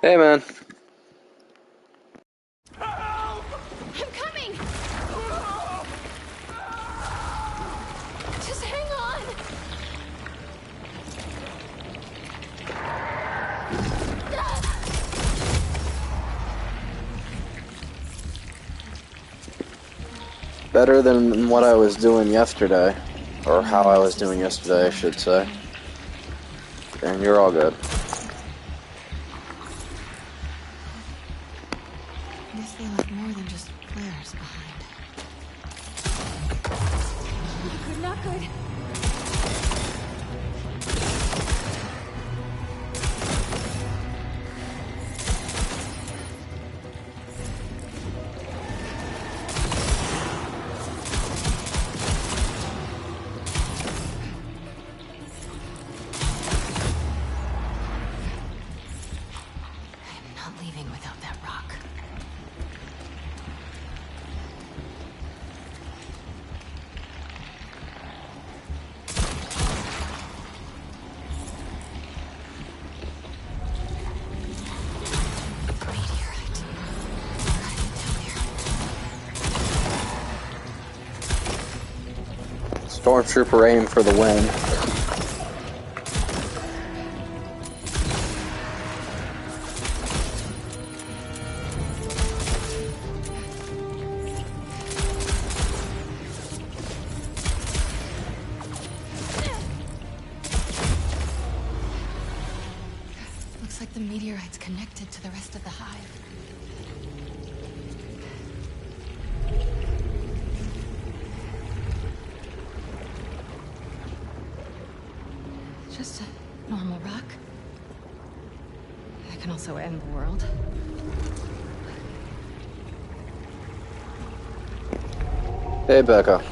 Hey, man. I'm coming! Just hang on! Better than what I was doing yesterday. Or how I was doing yesterday, I should say. And you're all good. I guess they left more than just flares behind. Not good, not good. I'm not leaving without that rock. Meteorite. Gotta get down there. Stormtrooper aim for the win. Looks like the meteorite's connected to the rest of the hive. Just a normal rock. That can also end the world. Hey, Becca.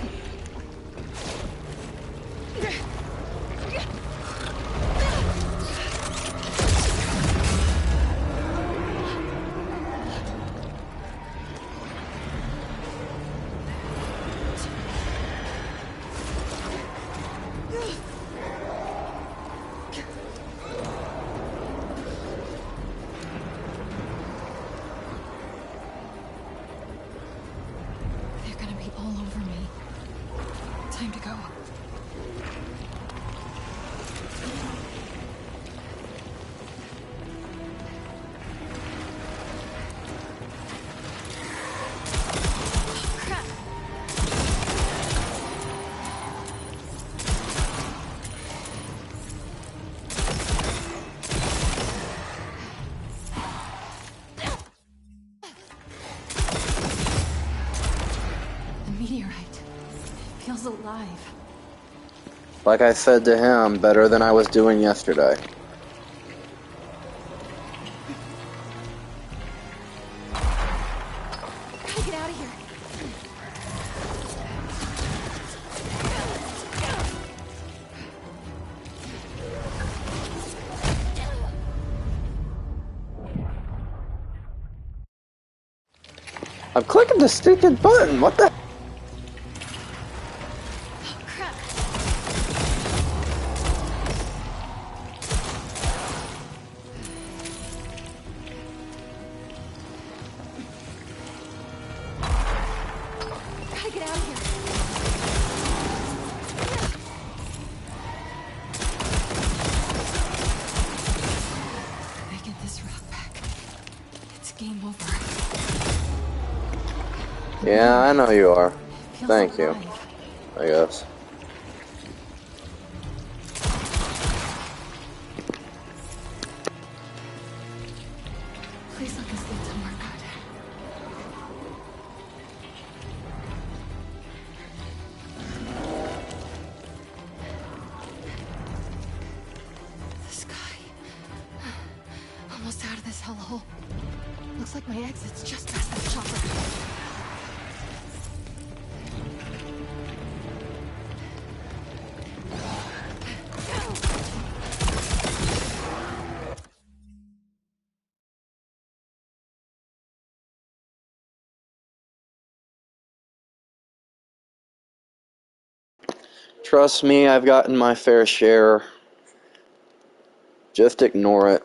They're gonna be all over me. Time to go. Crap. The meteorite feels alive. Like I said to him, better than I was doing yesterday. Gotta get out of here. I'm clicking the stupid button. What the? Oh, crap. Gotta get out of here. If I get this rock back, it's game over. Yeah, I know you are. Feels Thank you, alive. I guess. Please let this lead somewhere good. The sky. Almost out of this hellhole. Looks like my exit's just past this chopper. Trust me, I've gotten my fair share. Just ignore it.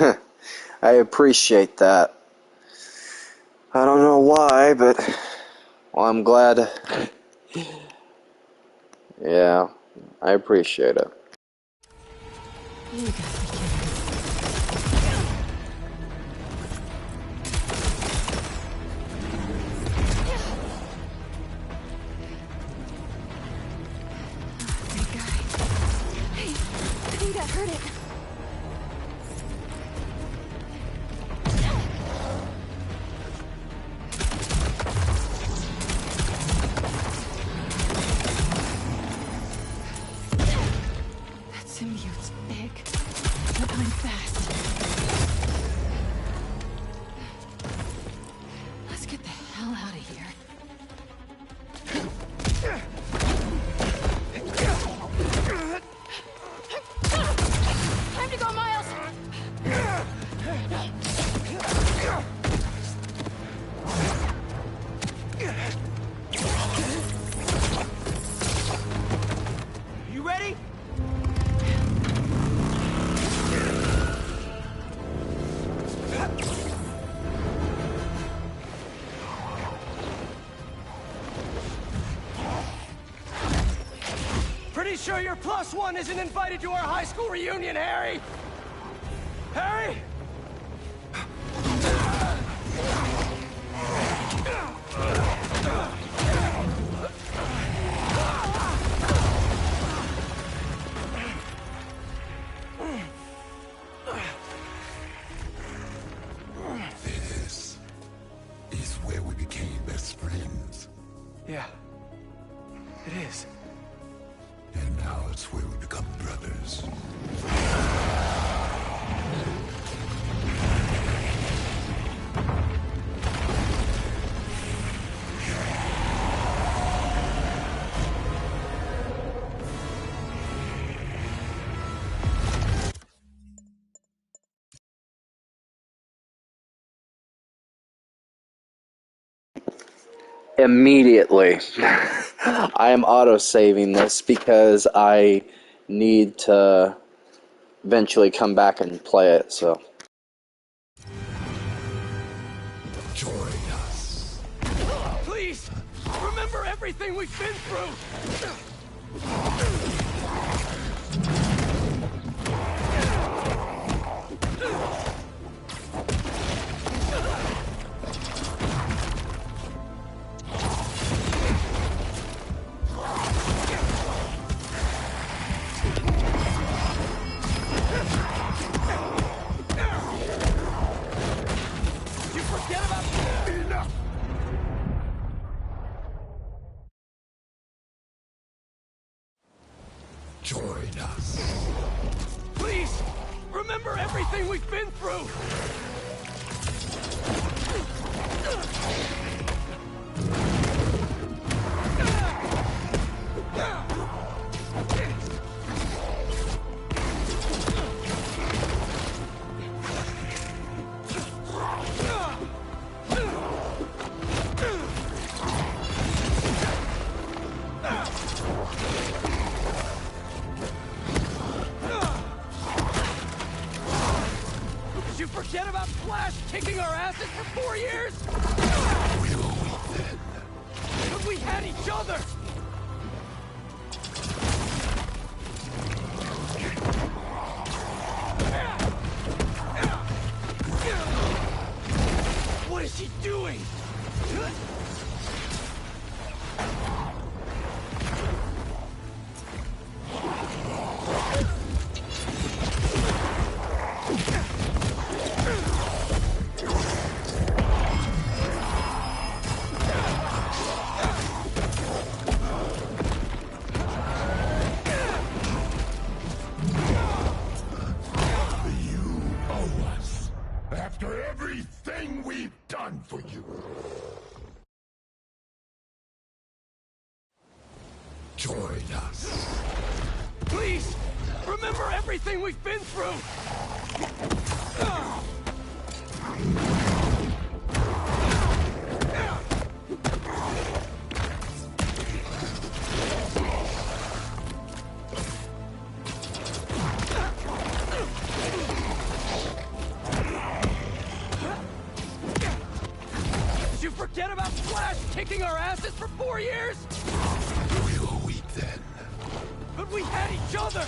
I appreciate that. I don't know why, but well, I'm glad. Yeah, I appreciate it. You got the kids. Big guy. Hey, I think that hurt it. That symbiote's big, but I'm fast. Let's get the hell out of here. Time to go, Miles! You ready? Pretty sure your +1 isn't invited to our high school reunion, Harry! Harry? This is where we became best friends. Yeah, it is. And now it's where we become brothers. Immediately. I am auto-saving this because I need to eventually come back and play it, so. Join us. Please, remember everything we've been through! You forget about enough! Join us. Please, remember everything we've been through! Did you forget about Flash kicking our asses for 4 years? But we had each other! What is he doing? You owe us. After everything we've done for you. Join us. Please, remember everything we've been through! kicking our asses for 4 years? We were weak then. But we had each other!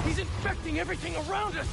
He's infecting everything around us!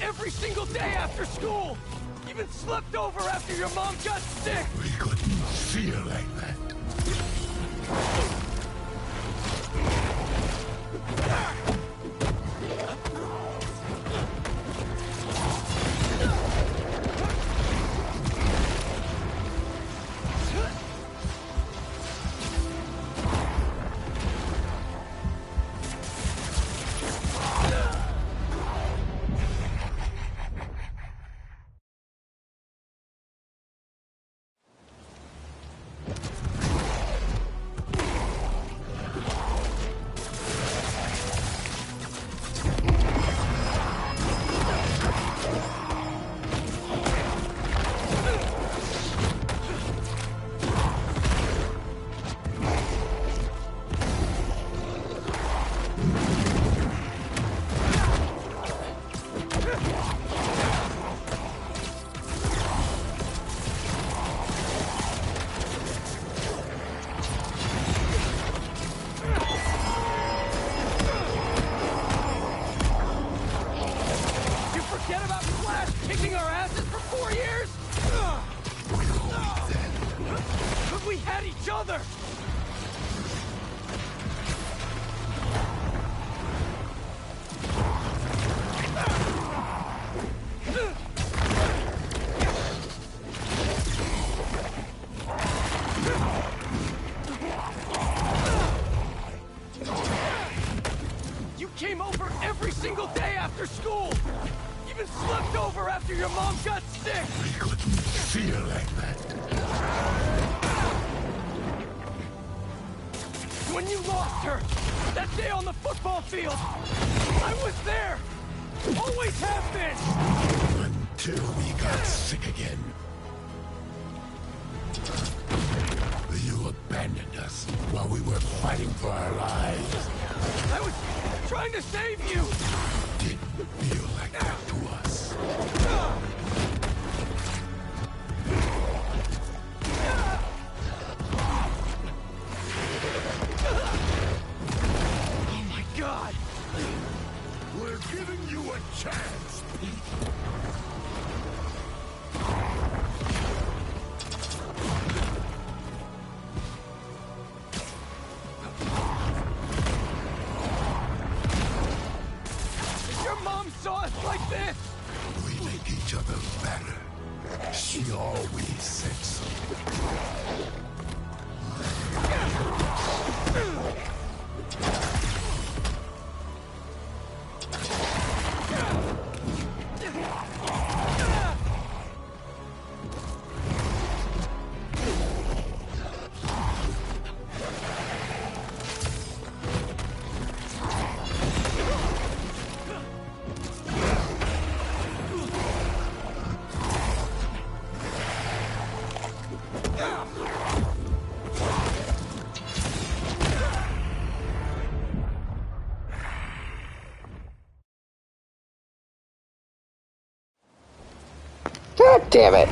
Every single day after school! Even slept over after your mom got sick! We couldn't feel like that. Kicking our asses for 4 years? But we had each other! You came over every single day after school! Even slept over after your mom got sick! We couldn't feel like that. When you lost her, that day on the football field, I was there! Always have been! Until we got sick again. You abandoned us while we were fighting for our lives. I was trying to save you! Didn't feel like that to us. Oh my God! We're giving you a chance, Pete. Saw us like this! We make each other better. She always said so. God damn it.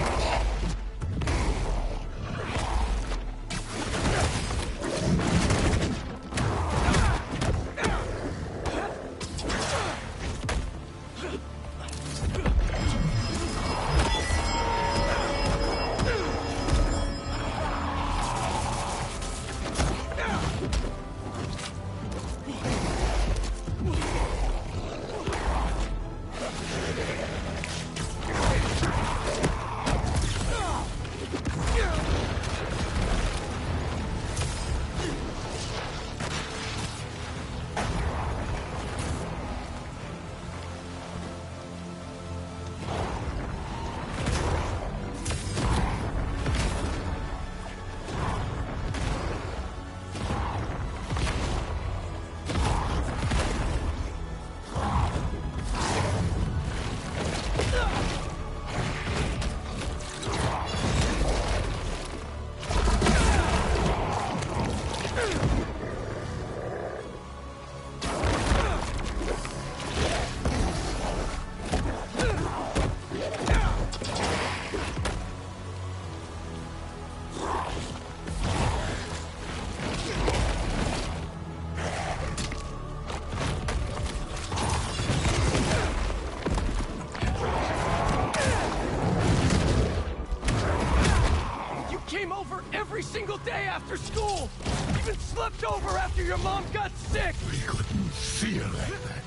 after your mom got sick! We couldn't see her like that.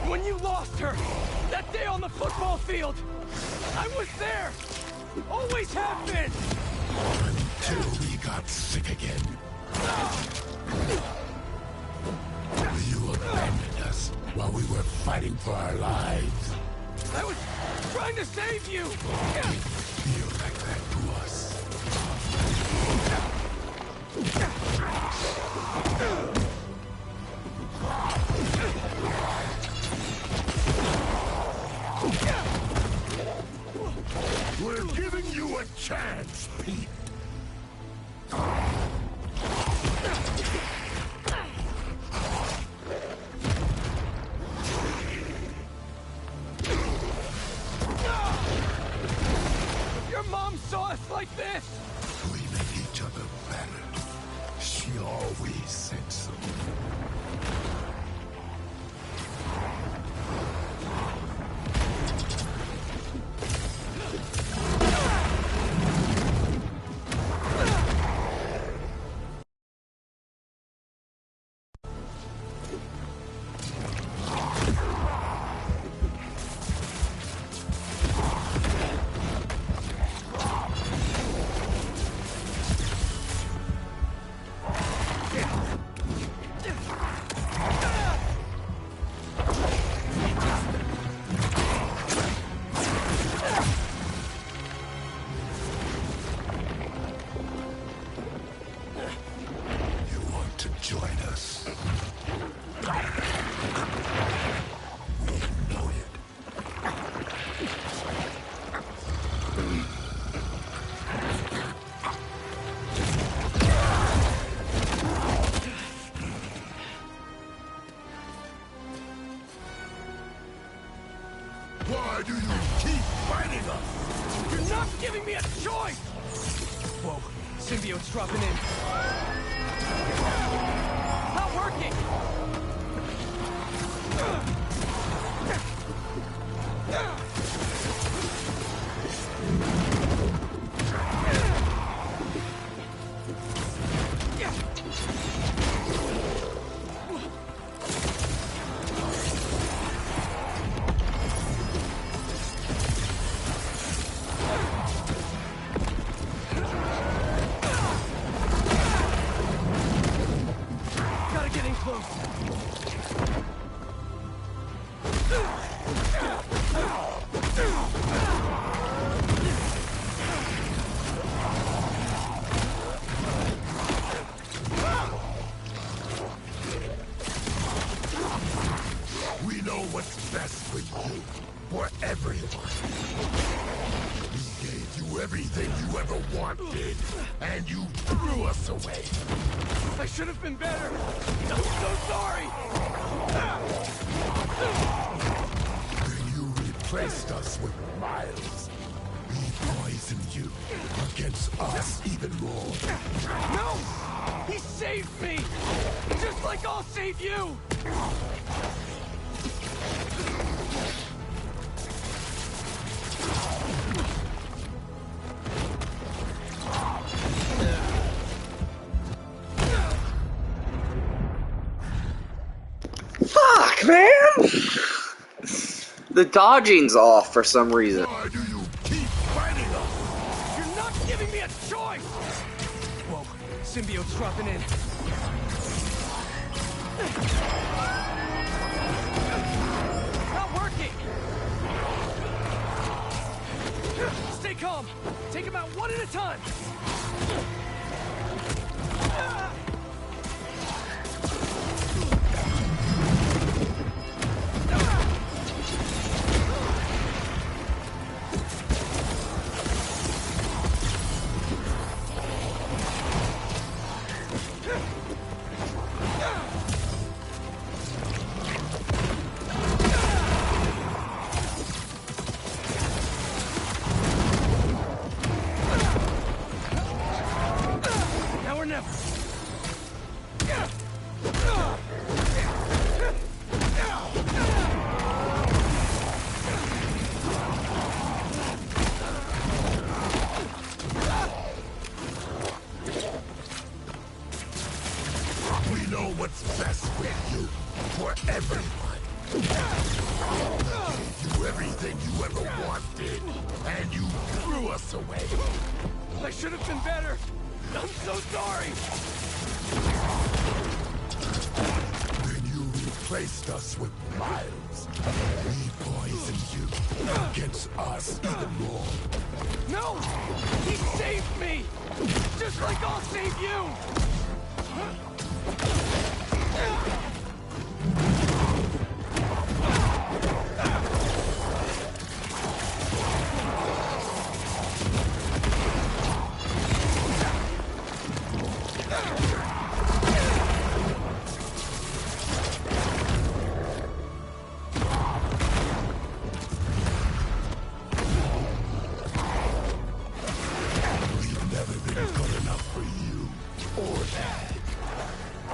When you lost her, that day on the football field, I was there! Always have been! Until we got sick again. You abandoned us while we were fighting for our lives. I was trying to save you! Feel like that to us. We're giving you a chance, Pete. Your mom saw us like this! We make each other better. She always said so. Why do you keep fighting us? You're not giving me a choice! Whoa, symbiote's dropping in. It's not working! Gotta get in close. We know what's best for you, for everyone. We gave you everything you ever wanted, and you threw us away. I should have been better. I'm so sorry. Then you replaced us with Miles. We poisoned you against us even more. No! He saved me! Just like I'll save you! Fuck, man! The dodging's off for some reason. Why do you keep fighting us? You're not giving me a choice! Whoa, symbiote's dropping in. Not working! Stay calm. Take him out one at a time. what's best with you. For everyone. We gave you everything you ever wanted. And you threw us away. I should have been better. I'm so sorry. When you replaced us with Miles, we poisoned you against us even more. No! He saved me! Just like I'll save you!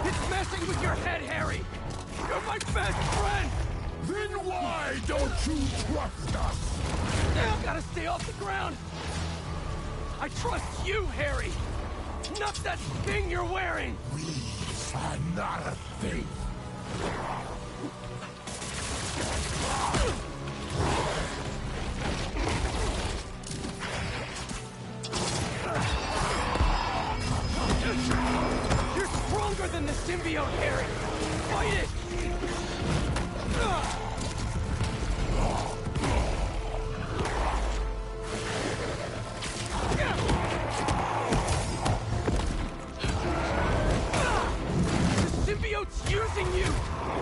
It's messing with your head, Harry! You're my best friend! Then why don't you trust us? I've gotta stay off the ground! I trust you, Harry! Not that thing you're wearing! We are not a thing. You're stronger than the symbiote, Harry! Fight it! The symbiote's using you!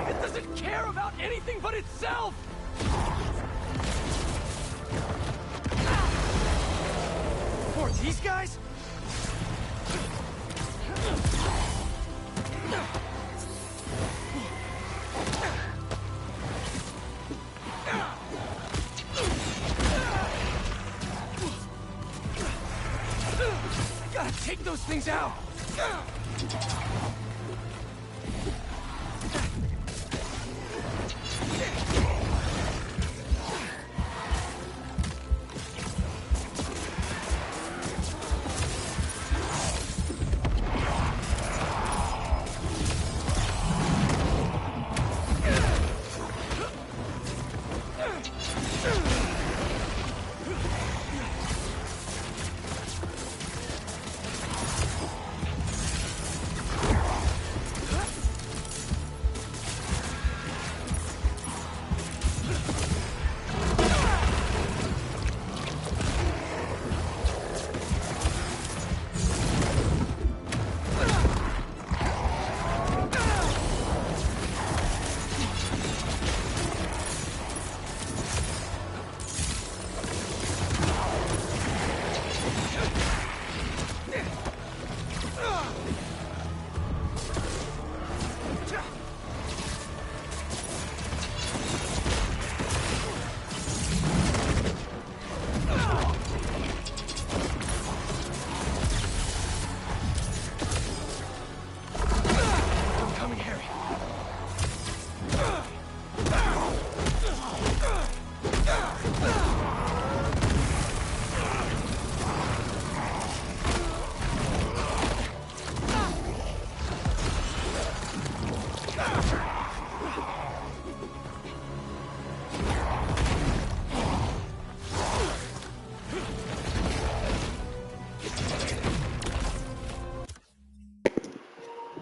It doesn't care about anything but itself! For these guys? Gotta take those things out!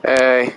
Hey.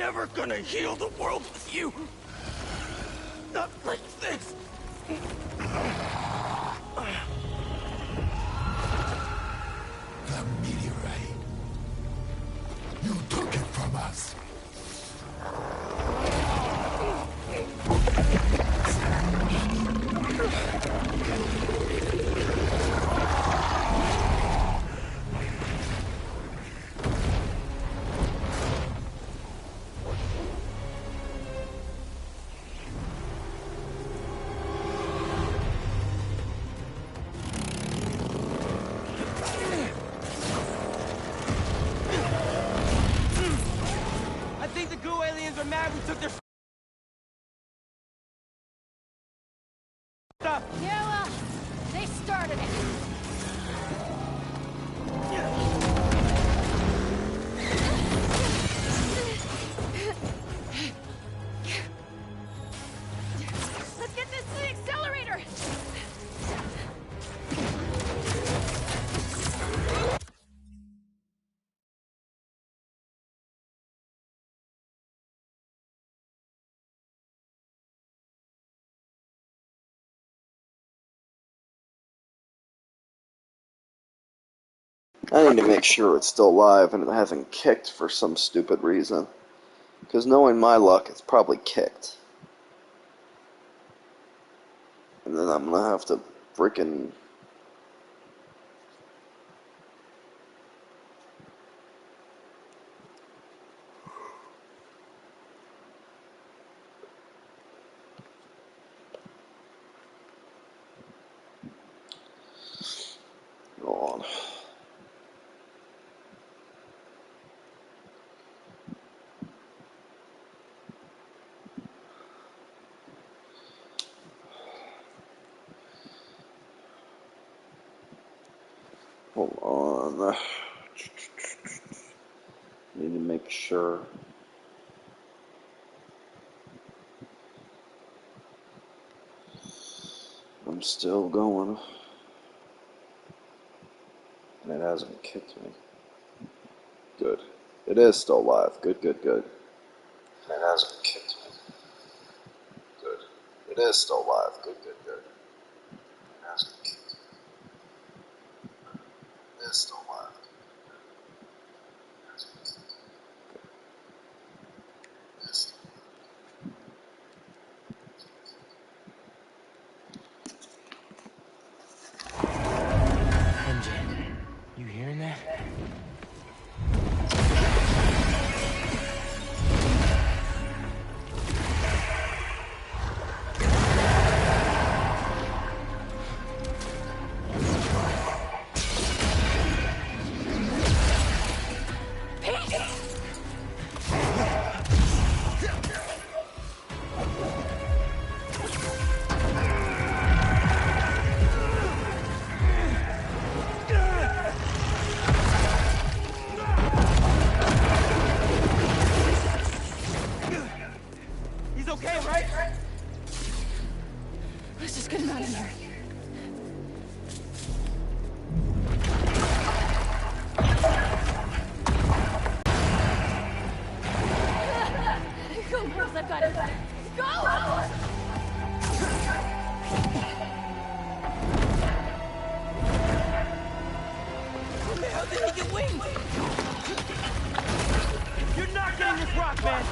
never gonna heal the world with you. Not like this. The meteorite. You took it from us. I think the goo aliens are mad we took their stuff. Yeah, well, they started it. Let's get this to the accelerator! I need to make sure it's still live and it hasn't kicked for some stupid reason. Because knowing my luck, it's probably kicked. And then I'm gonna have to freaking... Go on. Hold on. Need to make sure. I'm still going. And it hasn't kicked me. Good. It is still live. Good, good, good. And it hasn't kicked me. Good. It is still live. Good, good, good. It hasn't kicked me. It is still live. It hasn't kicked me. It is still MJ, you hearing that? He's okay, right? Let's just get him out of here. Go, girls, I've got it. Go! How the hell did he get wings? You're not getting this rock, man!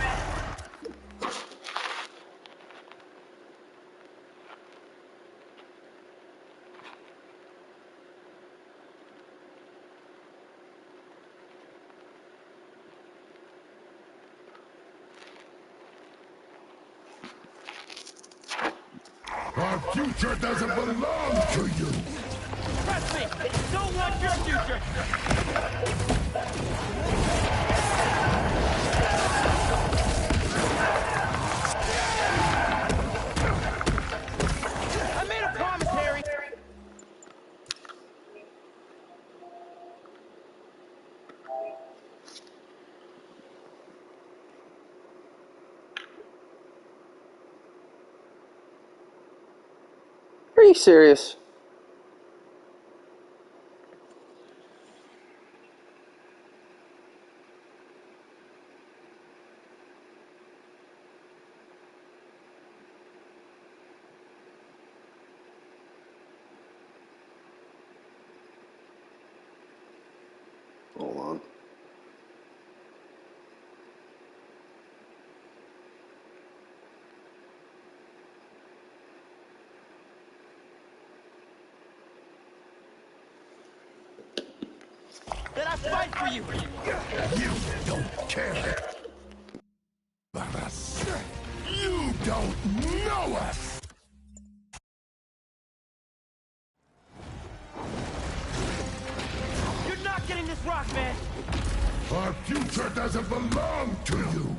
Our future doesn't belong to you. Trust me, don't want your future! I made a promise, Harry! Are you serious? I fight for you! You don't care about us. You don't know us! You're not getting this rock, man! Our future doesn't belong to you!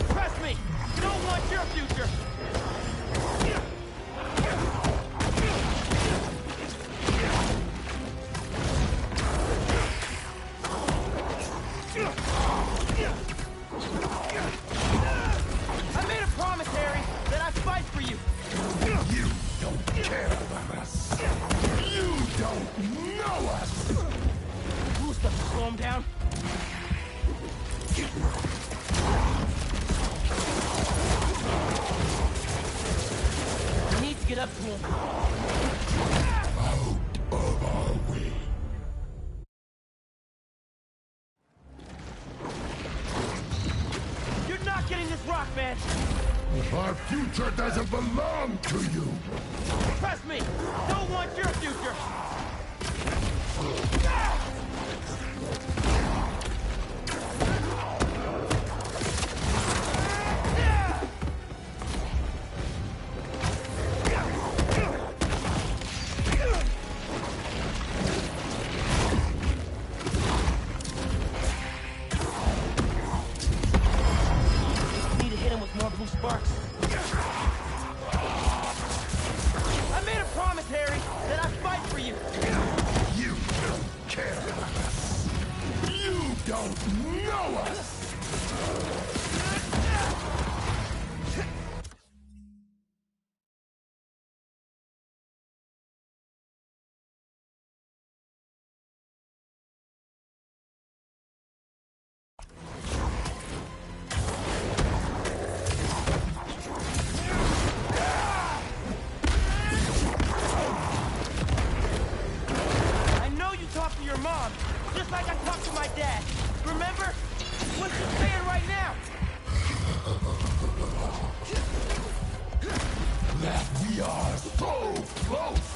Trust me! Don't want your future! I made a promise, Harry, that I'd fight for you! You don't care about us! You don't know us! Cool stuff to slow him down. I need to get up to him. Out of our way. You're not getting this rock, man! Our future doesn't belong to you! Trust me! Don't want your future! Need to hit him with more blue sparks. I made a promise, Harry, that I'd fight for you. You don't care about us! You don't know us! I know you talked to your mom, just like I talked to my dad. Remember? What's she saying right now? That we are so close!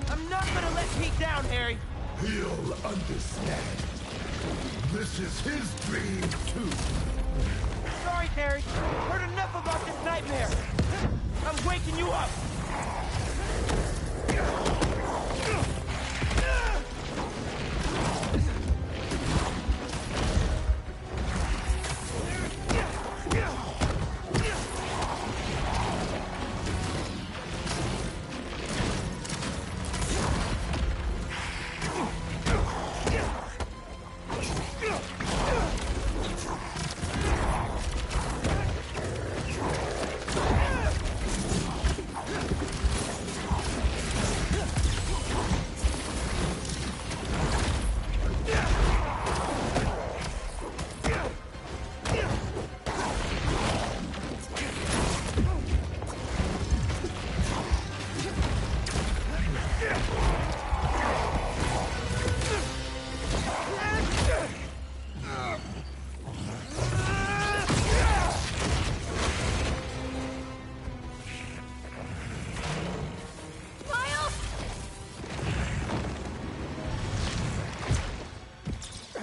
I'm not gonna let Pete down, Harry. He'll understand. This is his dream, too. Sorry, Harry. Heard enough about this nightmare. I'm waking you up.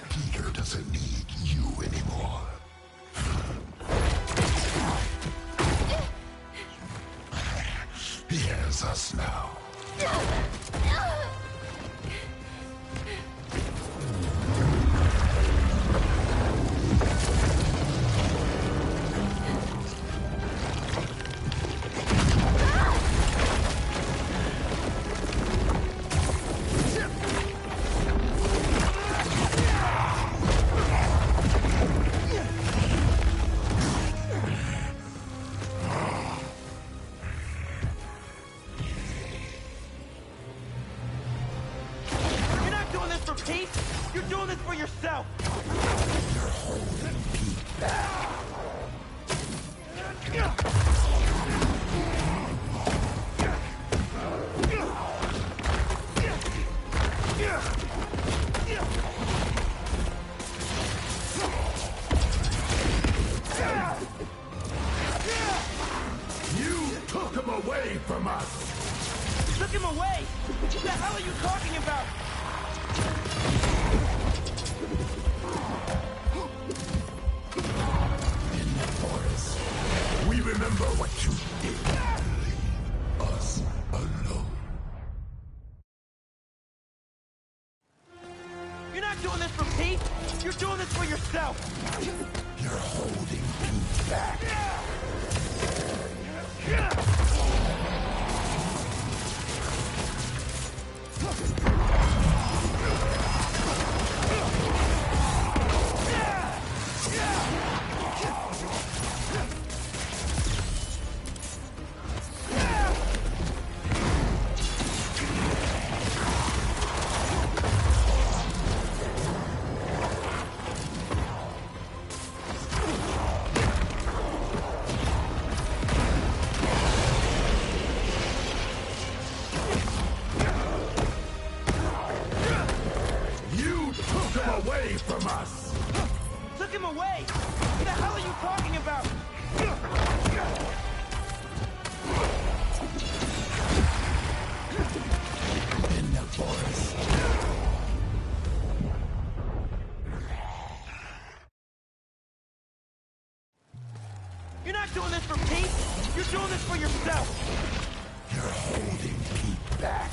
Peter doesn't need you anymore. He has us now. from us! Took him away! What the hell are you talking about? In the forest, we remember what you did. Leave us alone. You're not doing this for Pete! You're doing this for yourself! You're holding Pete back. Away from us! Took him away! What the hell are you talking about? In the forest. You're not doing this for Pete! You're doing this for yourself! You're holding Pete back.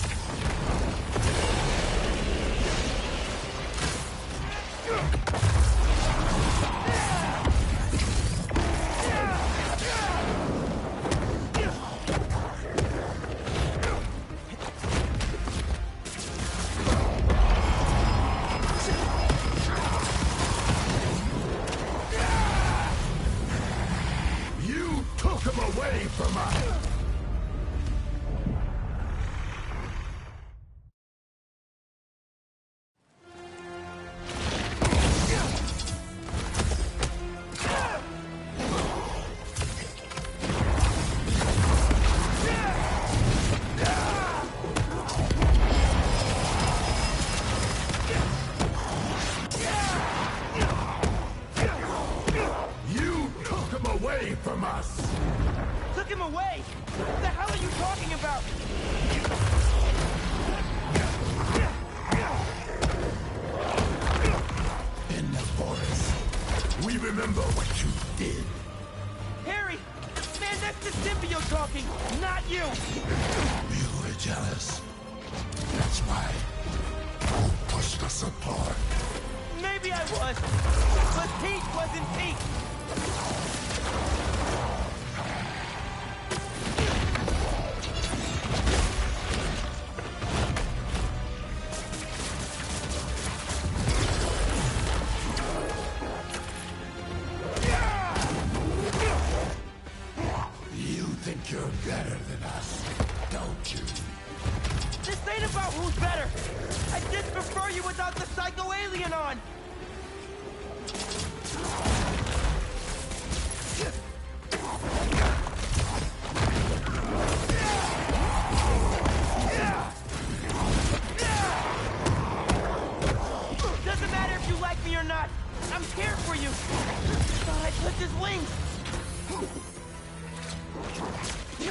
You took him away from us! Away from us! Took him away! What the hell are you talking about? In the forest, we remember what you did. Harry! The man next to Symbio talking, not you! You were jealous. That's why you pushed us apart. Maybe I was, but Pete wasn't Pete! You think you're better than us, don't you? This ain't about who's better! I just prefer you without the psycho alien on! Doesn't matter if you like me or not! I'm scared for you! Thought I clipped his wings! You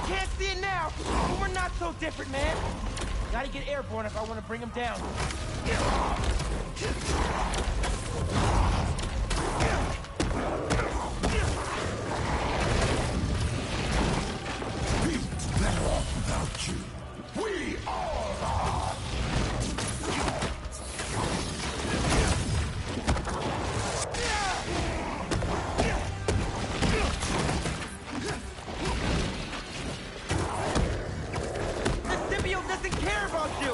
can't see it now, but we're not so different, man. Gotta get airborne if I want to bring him down. Pete's better off without you. We all are! The symbiote doesn't care about you!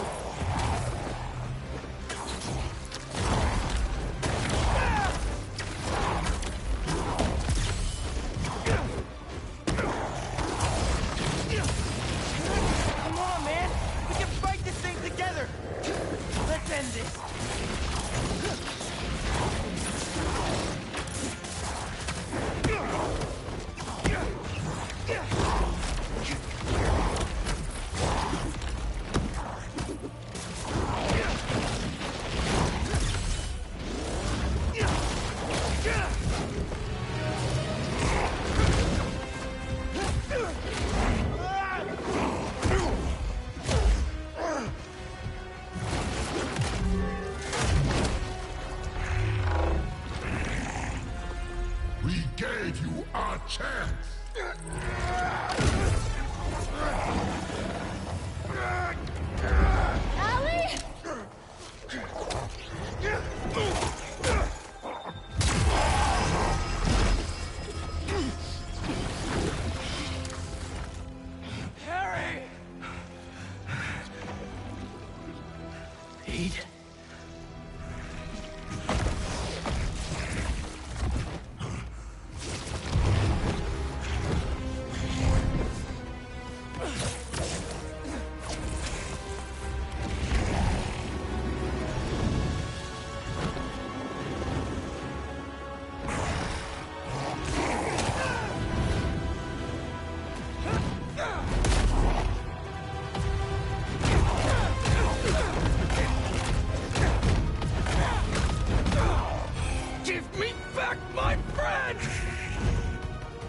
Come on, man! We can Pete. Give me back my friend!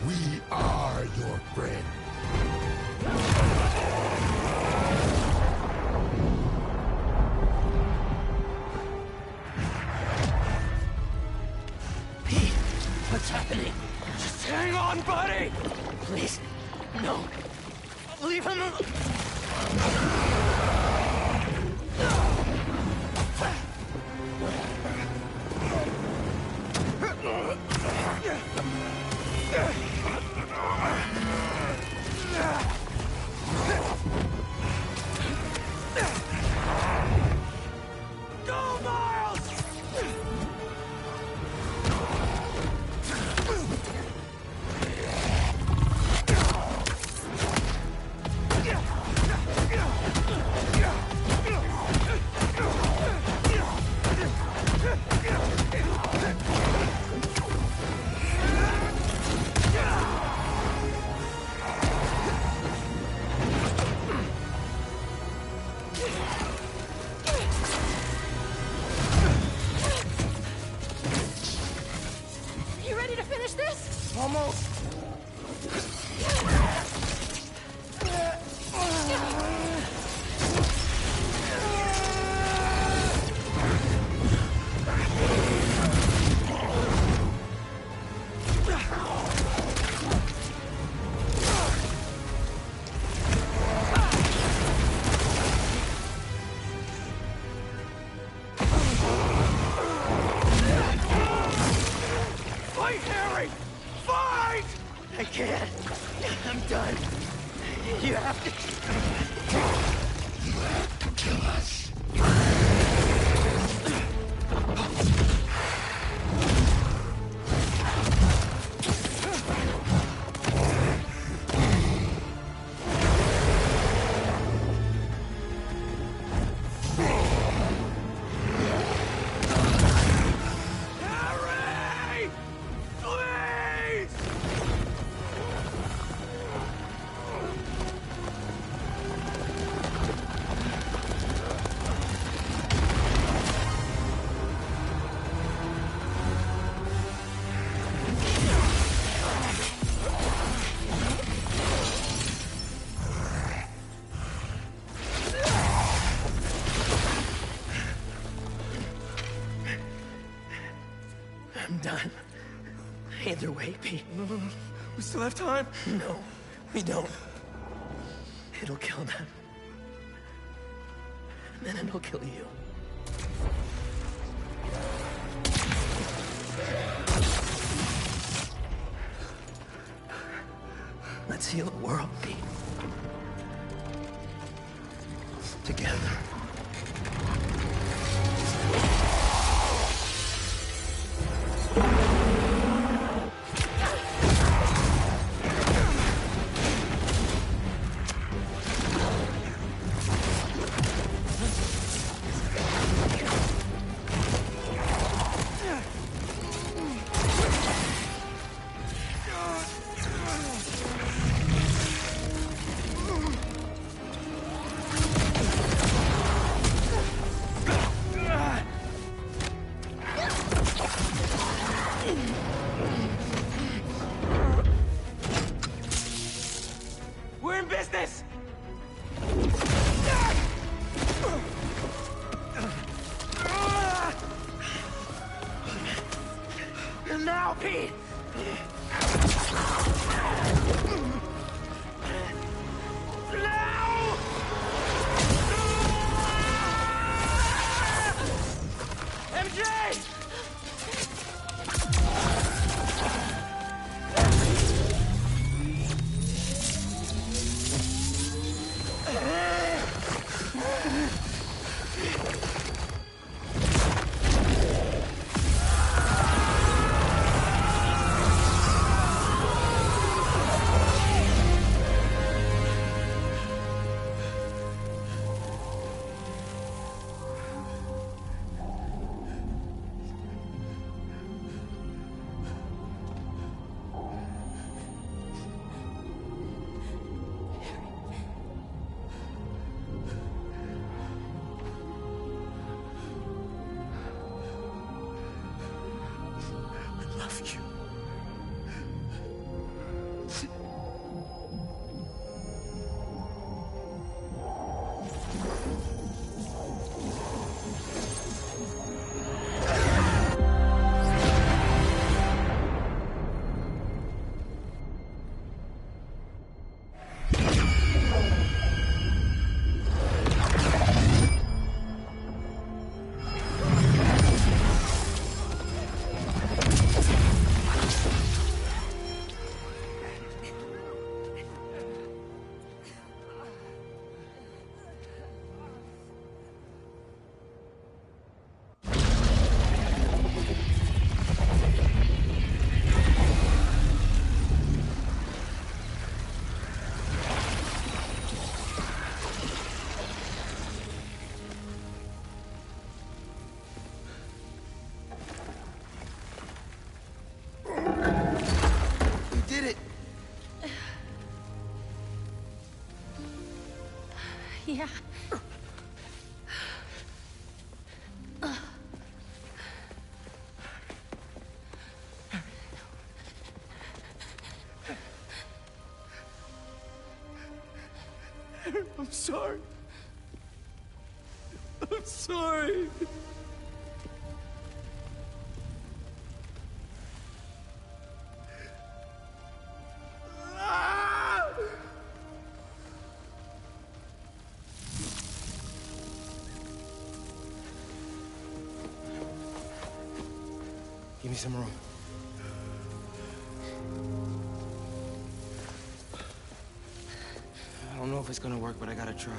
We are your friend. Pete, what's happening? Just hang on, buddy! Please, no. Leave him alone. Go, Miles! You ready to finish this? Almost. Fight, Harry! Fight! I can't. I'm done. You have to Kill us. Harry! Please! I'm done. Either way, Pete. We still have time? No, we don't. It'll kill them. And then it'll kill you. Let's heal the world, Pete. Together. Yeah. I'm sorry. I'm sorry. Give me some room. I don't know if it's gonna work, but I gotta try.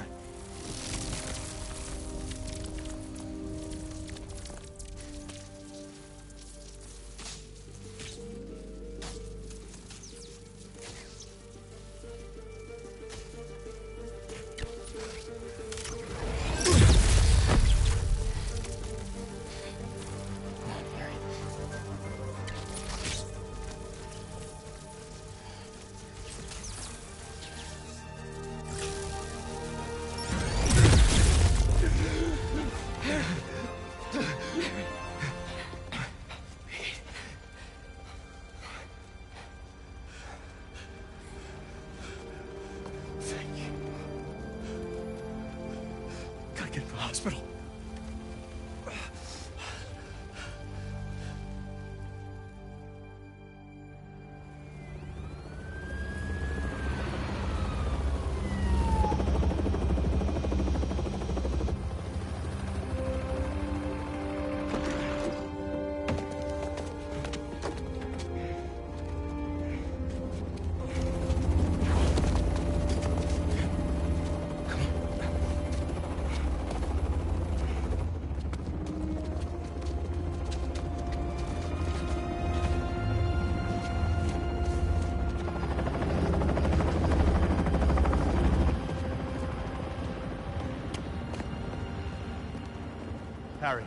Get to the hospital. Harry.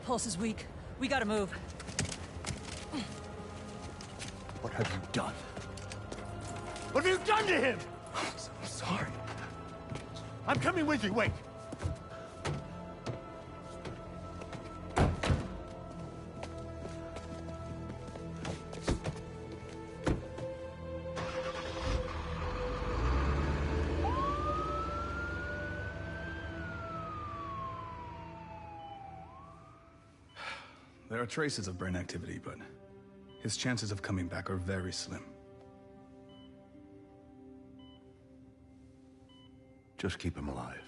Pulse is weak. We gotta move. What have you done? What have you done to him? I'm sorry. I'm coming with you, wait. There are traces of brain activity, but his chances of coming back are very slim. Just keep him alive.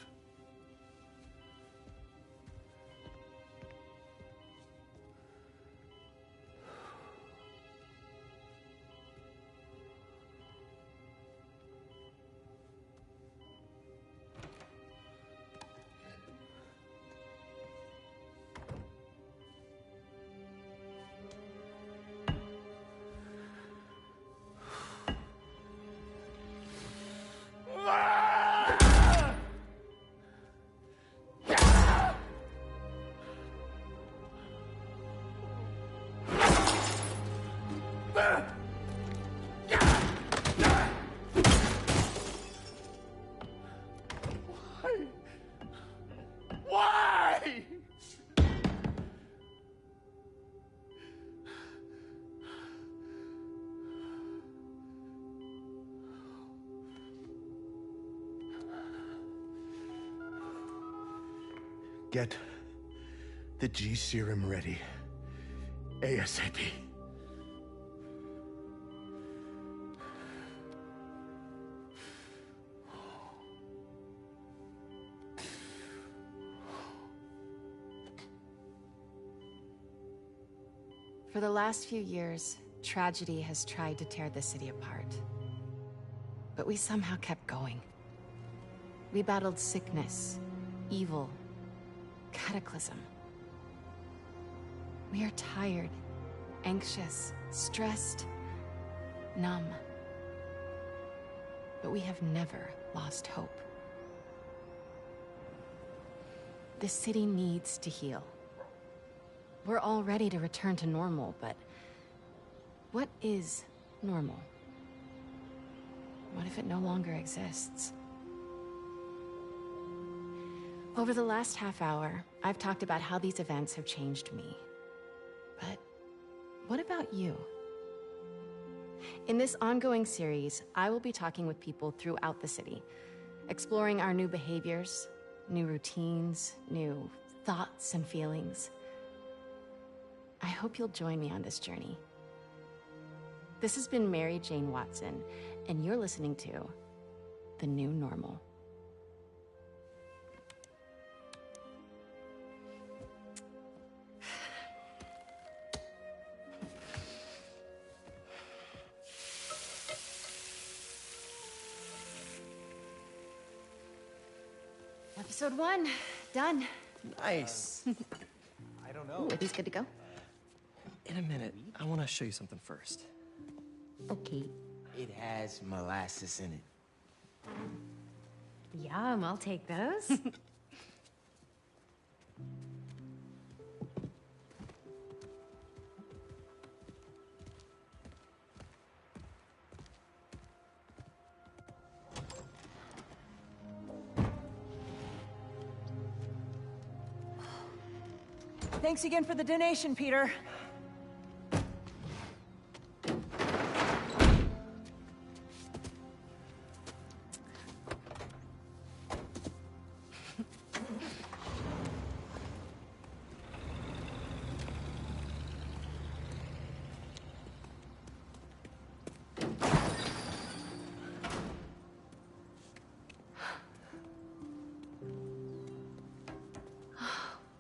Why? Get the G serum ready. ASAP. For the last few years, tragedy has tried to tear the city apart. But we somehow kept going. We battled sickness, evil, cataclysm. We are tired, anxious, stressed, numb. But we have never lost hope. The city needs to heal. We're all ready to return to normal, but what is normal? What if it no longer exists? Over the last half hour, I've talked about how these events have changed me. But what about you? In this ongoing series, I will be talking with people throughout the city, exploring our new behaviors, new routines, new thoughts and feelings. I hope you'll join me on this journey. This has been Mary Jane Watson, and you're listening to The New Normal. Episode 1, done. Nice. I don't know. Ooh, are these good to go? In a minute, I want to show you something first. Okay. It has molasses in it. Yum, I'll take those. Thanks again for the donation, Peter.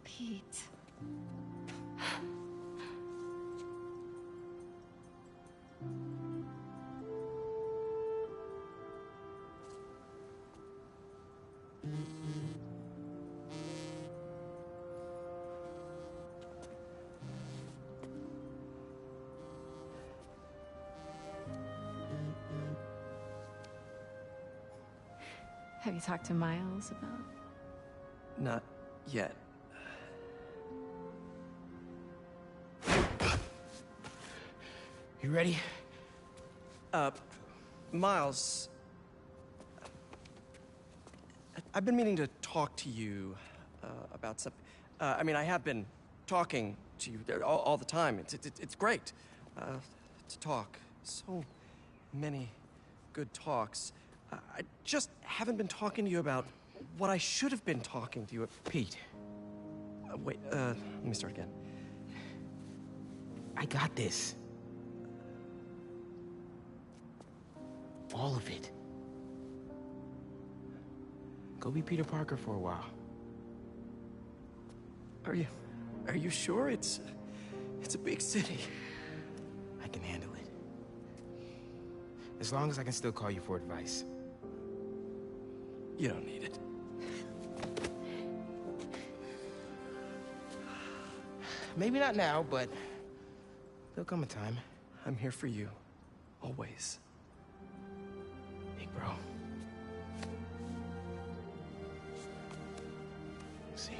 Pete. Have you talked to Miles about... Not yet. You ready? Miles, I've been meaning to talk to you about something. I mean, I have been talking to you all the time. It's great to talk. So many good talks. I just haven't been talking to you about what I should have been talking to you about. Pete, Wait, let me start again. I got this. All of it. Go be Peter Parker for a while. Are you sure? It's a big city. I can handle it. As long as I can still call you for advice. You don't need it. Maybe not now, but there'll come a time. I'm here for you. Always. Big bro. See you.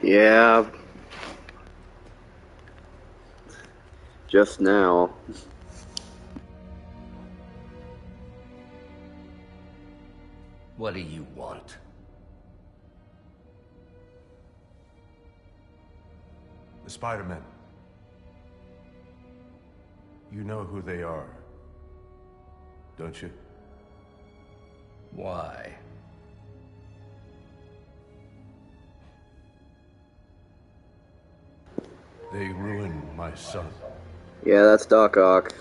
Yeah. Just now. What do you want? The Spiderman. You know who they are, don't you? Why? They ruined my son. Yeah, that's Doc Ock.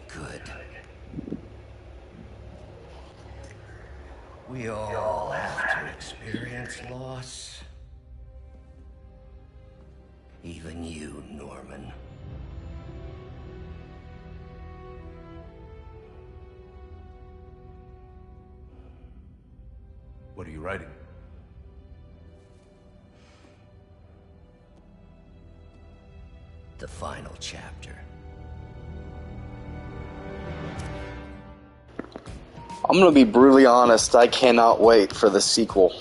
Good. We all have to experience loss. Even you, Norman. What are you writing? The final chapter. I'm gonna be brutally honest, I cannot wait for the sequel.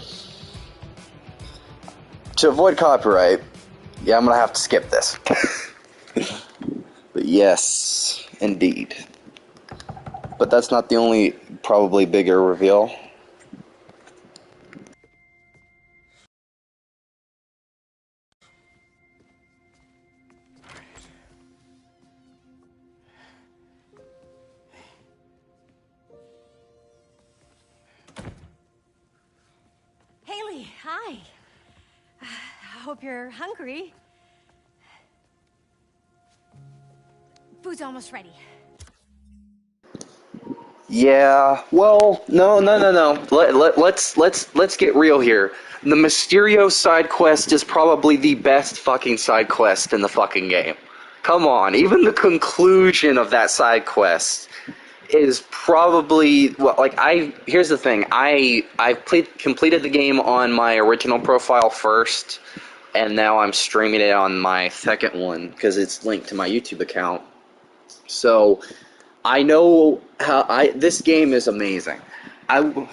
To avoid copyright, yeah, I'm gonna have to skip this. But yes, indeed. But that's not the only, probably bigger reveal. Haley, hi. I hope you're hungry. Food's almost ready. Yeah, well, no. Let's get real here. The Mysterio side quest is probably the best fucking side quest in the fucking game. Come on, even the conclusion of that side quest is probably well, like here's the thing. I completed the game on my original profile first, and now I'm streaming it on my second one because it's linked to my YouTube account. So I know how this game is amazing. The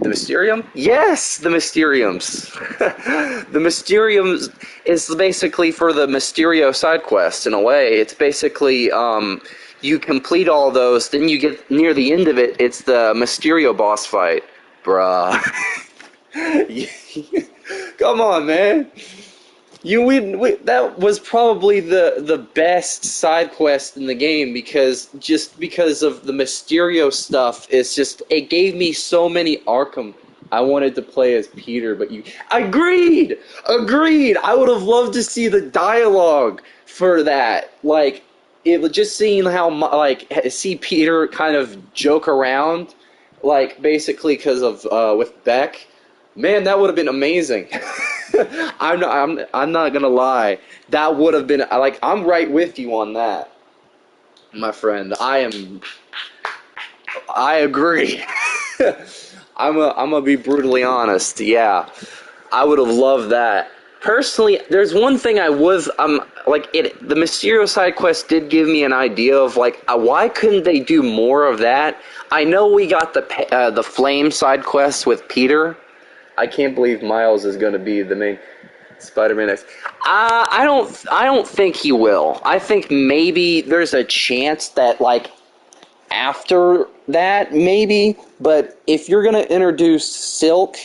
Mysterium? Yes, the Mysteriums. The Mysteriums is basically for the Mysterio side quest in a way. It's basically you complete all those, then you get near the end of it, it's the Mysterio boss fight. Bruh. Come on, man. That was probably the best side quest in the game because of the Mysterio stuff. It gave me so many Arkham. I wanted to play as Peter, but you agreed. I would have loved to see the dialogue for that. Like it was just seeing how see Peter kind of joke around, like basically because of with Beck. Man, that would have been amazing. I'm not gonna lie. That would have been like I'm right with you on that, my friend. I agree. I'm gonna be brutally honest. Yeah, I would have loved that. Personally, there's one thing I was the Mysterio side quest did give me an idea of why couldn't they do more of that? I know we got the Flame side quest with Peter. I can't believe Miles is going to be the main Spider-Man X. I don't think he will. I think maybe there's a chance that after that maybe, but if you're going to introduce Silk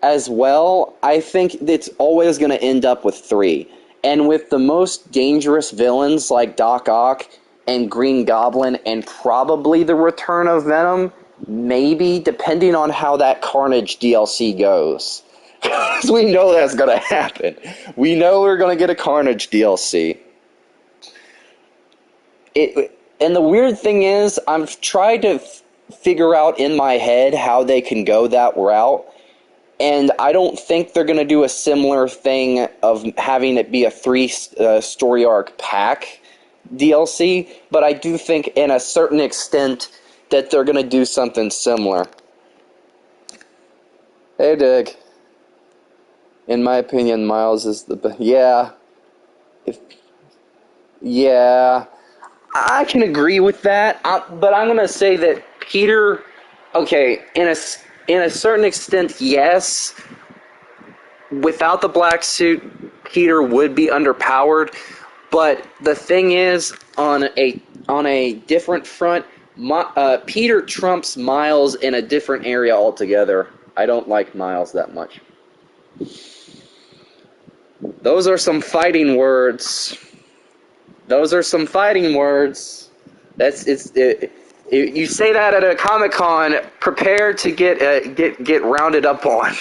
as well, I think it's always going to end up with 3. And with the most dangerous villains like Doc Ock and Green Goblin and probably the return of Venom, maybe, depending on how that Carnage DLC goes. Because we know that's going to happen. We know we're going to get a Carnage DLC. And the weird thing is, I've tried to figure out in my head how they can go that route, and I don't think they're going to do a similar thing of having it be a 3 story arc pack DLC, but I do think in a certain extent that they're going to do something similar. Hey, Dig. In my opinion, Miles is the best. Yeah. Yeah. I can agree with that, but I'm gonna say that Peter, okay, in a certain extent, yes. Without the black suit, Peter would be underpowered. But the thing is, on a different front, Peter trumps Miles in a different area altogether. I don't like Miles that much. Those are some fighting words. Those are some fighting words. You say that at a Comic-Con, prepare to get rounded up on,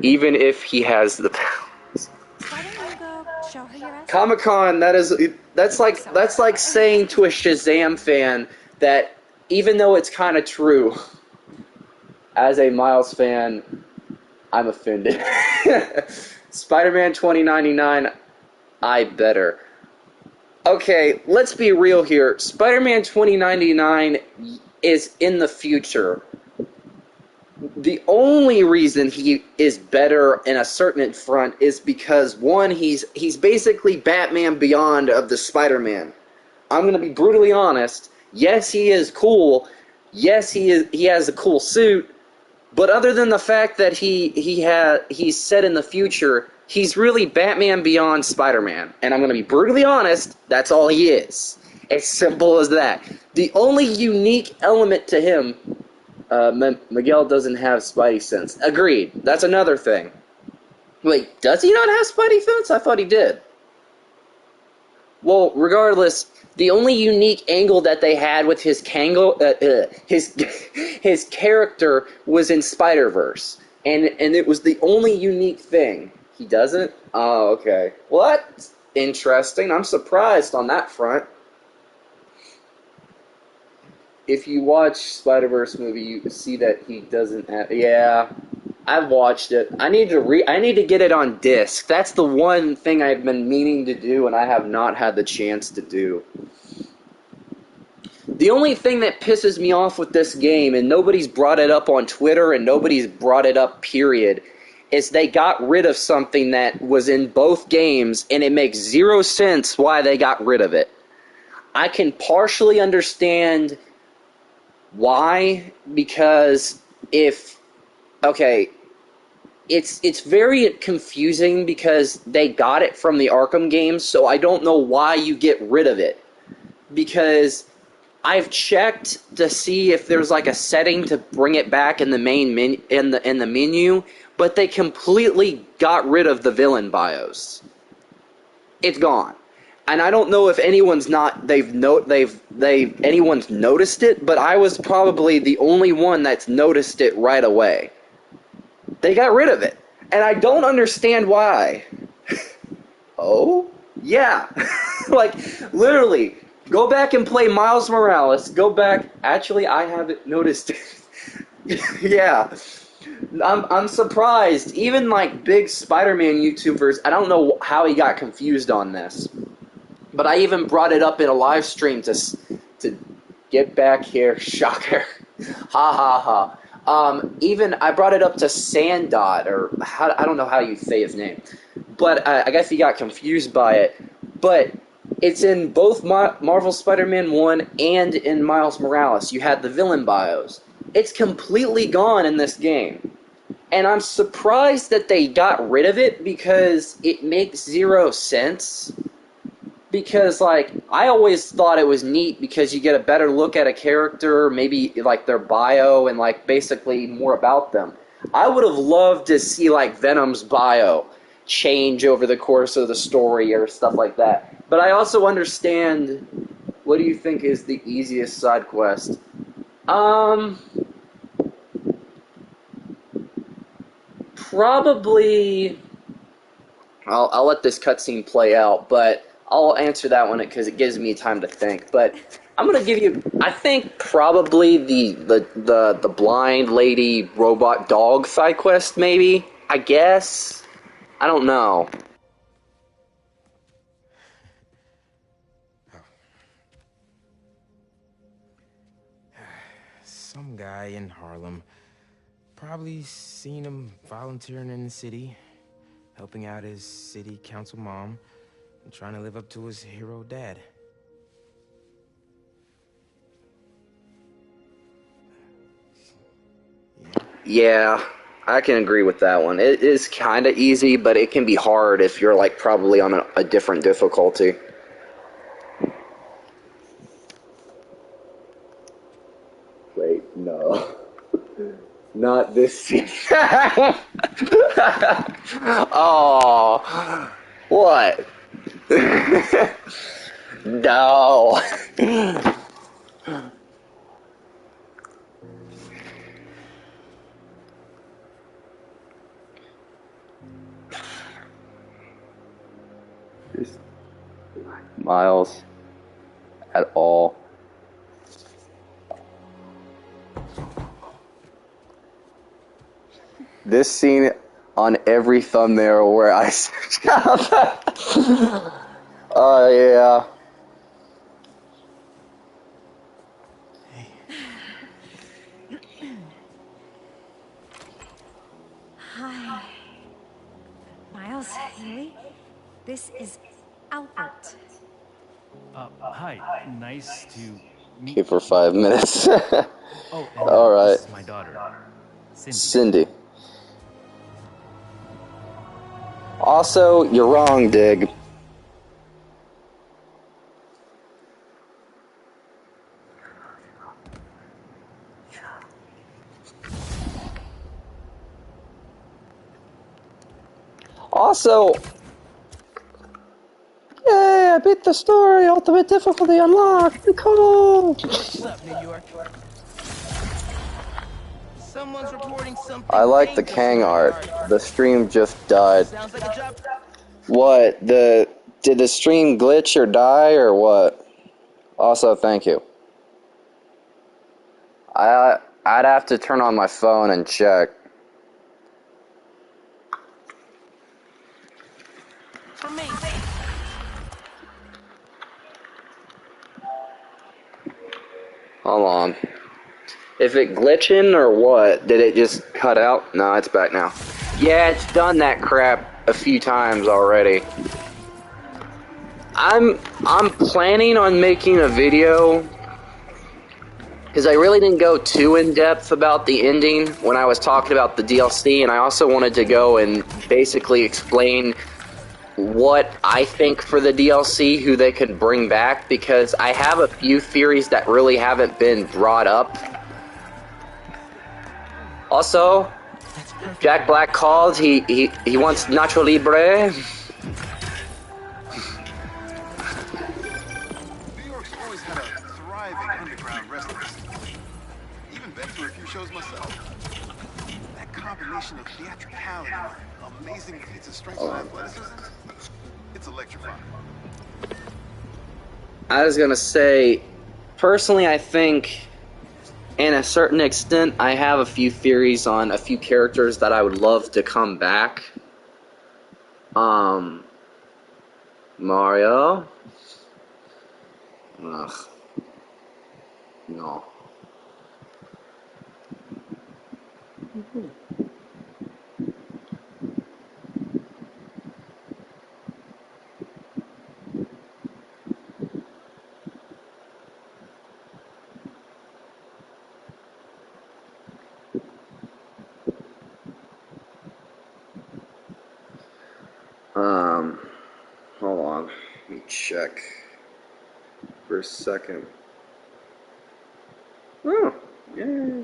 even if he has the powers. Why don't you go show her your essay? Comic-Con, that's like saying to a Shazam fan that even though it's kind of true, as a Miles fan, I'm offended. Spider-Man 2099, I better. Okay, let's be real here. Spider-Man 2099 is in the future. The only reason he is better in a certain front is because, one, he's basically Batman Beyond of the Spider-Man. I'm going to be brutally honest. Yes, he is cool. Yes, he has a cool suit. But other than the fact that he's set in the future, he's really Batman Beyond Spider-Man. And I'm going to be brutally honest, that's all he is. As simple as that. The only unique element to him, Miguel doesn't have Spidey sense. Agreed. That's another thing. Wait, does he not have Spidey sense? I thought he did. Well, regardless, the only unique angle that they had with his his character was in Spider-Verse, and it was the only unique thing. He doesn't? Oh, okay. What? Interesting. I'm surprised on that front. If you watch Spider-Verse movie, you see that he doesn't have... Yeah, I've watched it. I need to get it on disc. That's the one thing I've been meaning to do, and I have not had the chance to do. The only thing that pisses me off with this game, and nobody's brought it up on Twitter, and nobody's brought it up, period, is they got rid of something that was in both games, and it makes zero sense why they got rid of it. I can partially understand why, because it's very confusing because they got it from the Arkham games, so I don't know why you get rid of it. Because I've checked to see if there's like a setting to bring it back in the main in the menu, but they completely got rid of the villain bios. It's gone. And I don't know if anyone's noticed it, but I was probably the only one that's noticed it right away. They got rid of it, and I don't understand why. Oh? Yeah. Like, literally, go back and play Miles Morales. Go back. Actually, I haven't noticed it. Yeah. I'm surprised. Even, like, big Spider-Man YouTubers, I don't know how he got confused on this. But I even brought it up in a live stream to get back here. Shocker. Ha ha ha. Even I brought it up to Sandot, or I don't know how you say his name. But I guess he got confused by it. But it's in both Marvel Spider-Man 1 and in Miles Morales. You had the villain bios. It's completely gone in this game. And I'm surprised that they got rid of it because it makes zero sense. Because, like, I always thought it was neat because you get a better look at a character, maybe, like, their bio and, like, basically more about them. I would have loved to see, like, Venom's bio change over the course of the story or stuff like that. But I also understand, what do you think is the easiest side quest? Probably... I'll let this cutscene play out, but I'll answer that one because it gives me time to think. But I'm gonna give you, I think, probably the blind lady robot dog side quest. Maybe, I guess. I don't know. Some guy in Harlem. Probably seen him volunteering in the city, helping out his city council mom, and trying to live up to his hero dad. Yeah, I can agree with that one. It is kind of easy, but it can be hard if you're like probably on a different difficulty. Wait, no. Not this scene. Oh, what? No. Miles at all. This scene on every thumbnail where I search out. Oh, yeah. Hi. Miles, Haley, this is Albert. Hi. Nice to meet Okay, for 5 minutes. Oh, and All right. this is my daughter, Cindy. Also, you're wrong, Dig. Also, yay, I beat the story, ultimate difficulty unlocked, cool! What's up, New York? Someone's reporting something. I like the Kang art. The stream just died. Sounds like a job. What? Did the stream glitch or die or what? Also, thank you. I'd have to turn on my phone and check. For me. Hold on. If it glitching or what? Did it just cut out? No, it's back now. Yeah, it's done that crap a few times already. I'm planning on making a video because I really didn't go too in depth about the ending when I was talking about the DLC, and I also wanted to go and basically explain what I think for the DLC, who they could bring back, because I have a few theories that really haven't been brought up. Also, Jack Black called. He wants Nacho Libre. New York's always had a thriving underground wrestling scene. Even been to a few shows myself. That combination of theatricality and amazing feats of strength and athleticism, it's electrifying. I was gonna say, personally, I think, in a certain extent, I have a few theories on a few characters that I would love to come back. Mario. Ugh. No. Hold on. Let me check for a second. Oh, yeah.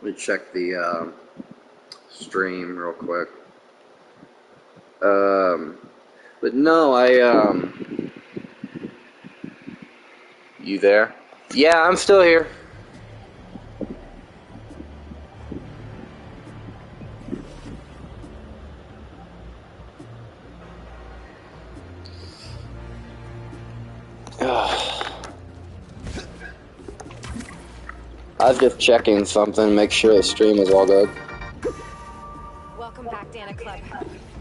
Let me check the stream real quick. But no, you there? Yeah, I'm still here. I was just checking something, make sure the stream is all good. Welcome back, Dana Club.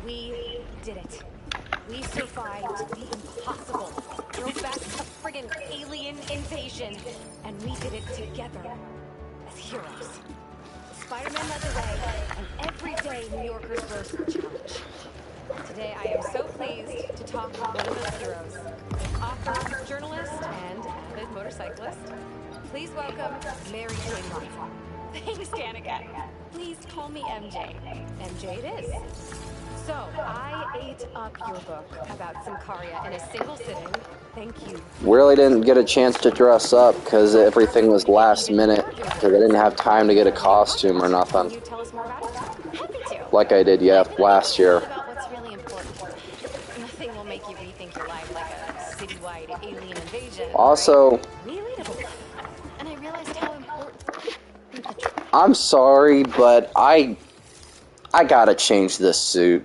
We did it. We survived the impossible. Drove back a friggin' alien invasion. And we did it together. As heroes. Spiderman led the way, and every day New Yorkers rose to the challenge. Today I am so pleased to talk with one of those heroes. Author, journalist, and avid talented motorcyclist. Please welcome Mary Jane Watson. Thanks, Danica. Please call me MJ. MJ it is. So, I ate up your book about Symkaria in a single sitting. Thank you. Really didn't get a chance to dress up because everything was last minute because I didn't have time to get a costume or nothing. Can you tell us more about it? Happy to. Like I did, yeah, last year. About what's really important. Nothing will make you rethink your life like a citywide alien invasion. Also, Right? Relatable. And I realized how important. I'm sorry, but I gotta change this suit.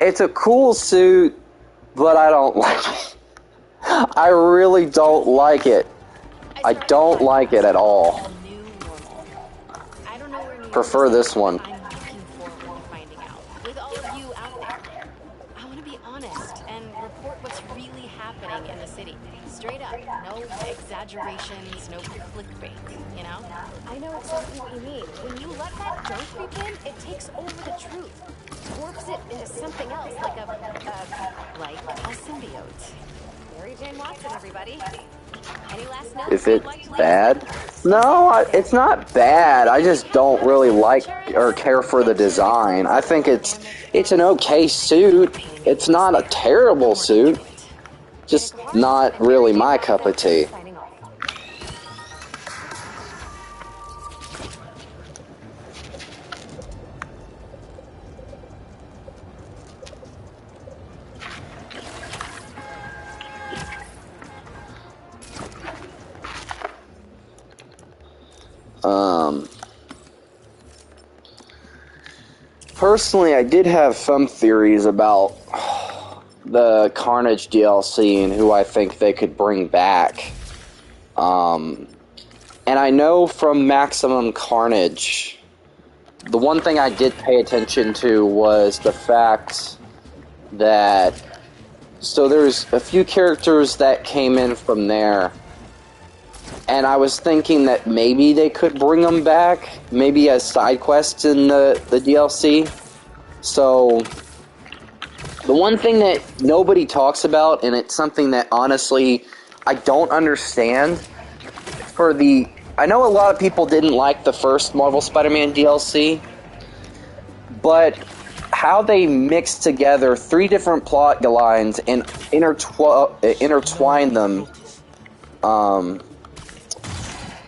It's a cool suit, but I don't like it. I really don't like it. I don't like it at all. Prefer this one. I'm looking forward to finding out. With all of you out there, I want to be honest and report what's really happening in the city. Straight up. No exaggerations, no clickbait, you know? I know exactly what you mean. When you let that junk creep in, it takes over the truth. Warps it into something else, like a symbiote. Mary Jane Watson, everybody. Any last notes? If it's bad? No, it's not bad. I just don't really like or care for the design. I think it's an okay suit. It's not a terrible suit. Just not really my cup of tea. Personally, I did have some theories about the Carnage DLC and who I think they could bring back. And I know from Maximum Carnage, the one thing I did pay attention to was the fact that, so there's a few characters that came in from there, and I was thinking that maybe they could bring them back, maybe as side quests in the DLC. So, the one thing that nobody talks about, and it's something that honestly I don't understand, I know a lot of people didn't like the first Marvel Spider-Man DLC, but how they mixed together 3 different plot lines and intertwine them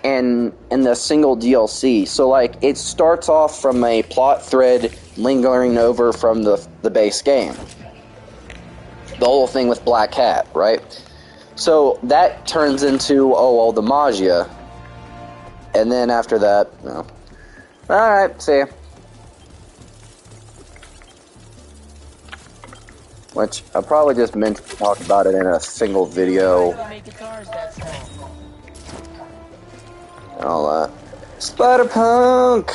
in the single DLC. So, like, it starts off from a plot thread lingering over from the base game. The whole thing with Black Cat, right? So, that turns into, the Magia. And then after that, no. Alright, see ya. Which, I probably just meant to talk about it in a single video. And all that. Spider-Punk!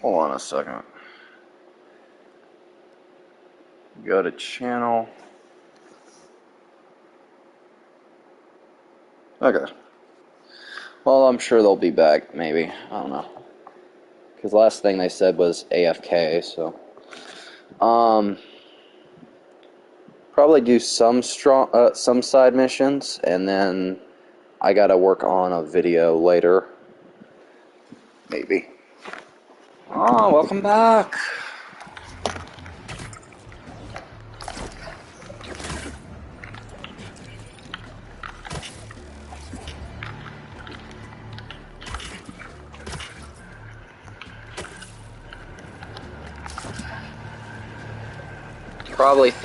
Hold on a second. Go to channel. Okay. Well, I'm sure they'll be back, maybe. I don't know. Because last thing they said was AFK, so. Probably do some side missions, and then I gotta work on a video later. Maybe. Oh, welcome back.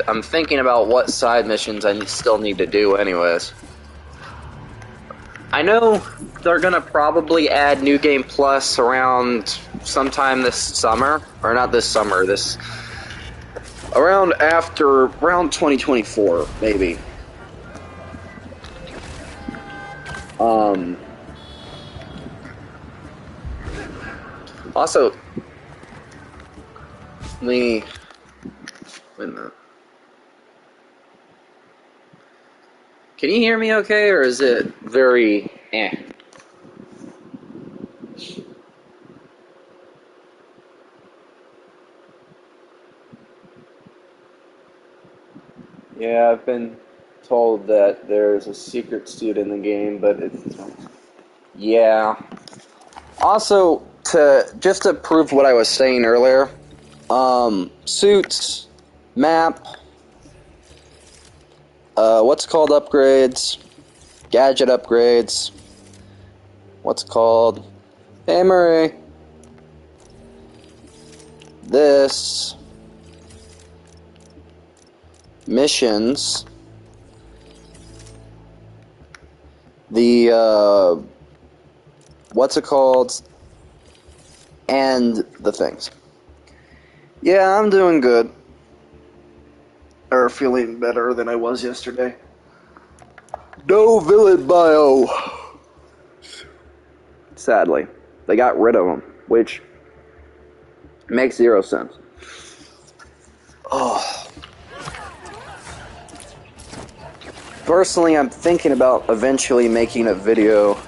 I'm thinking about what side missions I still need to do anyways. I know they're gonna probably add New Game Plus around sometime this summer, or not this summer, this around 2024, maybe. Also, wait a minute. Can you hear me okay, or is it very eh? Yeah, I've been told that there's a secret suit in the game, but it's... Yeah. Also, just to prove what I was saying earlier, suits, map, what's called upgrades, gadget upgrades, what's called... Hey, Murray. This... missions, the, what's it called, and the things. Yeah, I'm doing good. Or feeling better than I was yesterday. No villain bio! Sadly. They got rid of him, which makes 0 sense. Oh. Personally, I'm thinking about eventually making a video.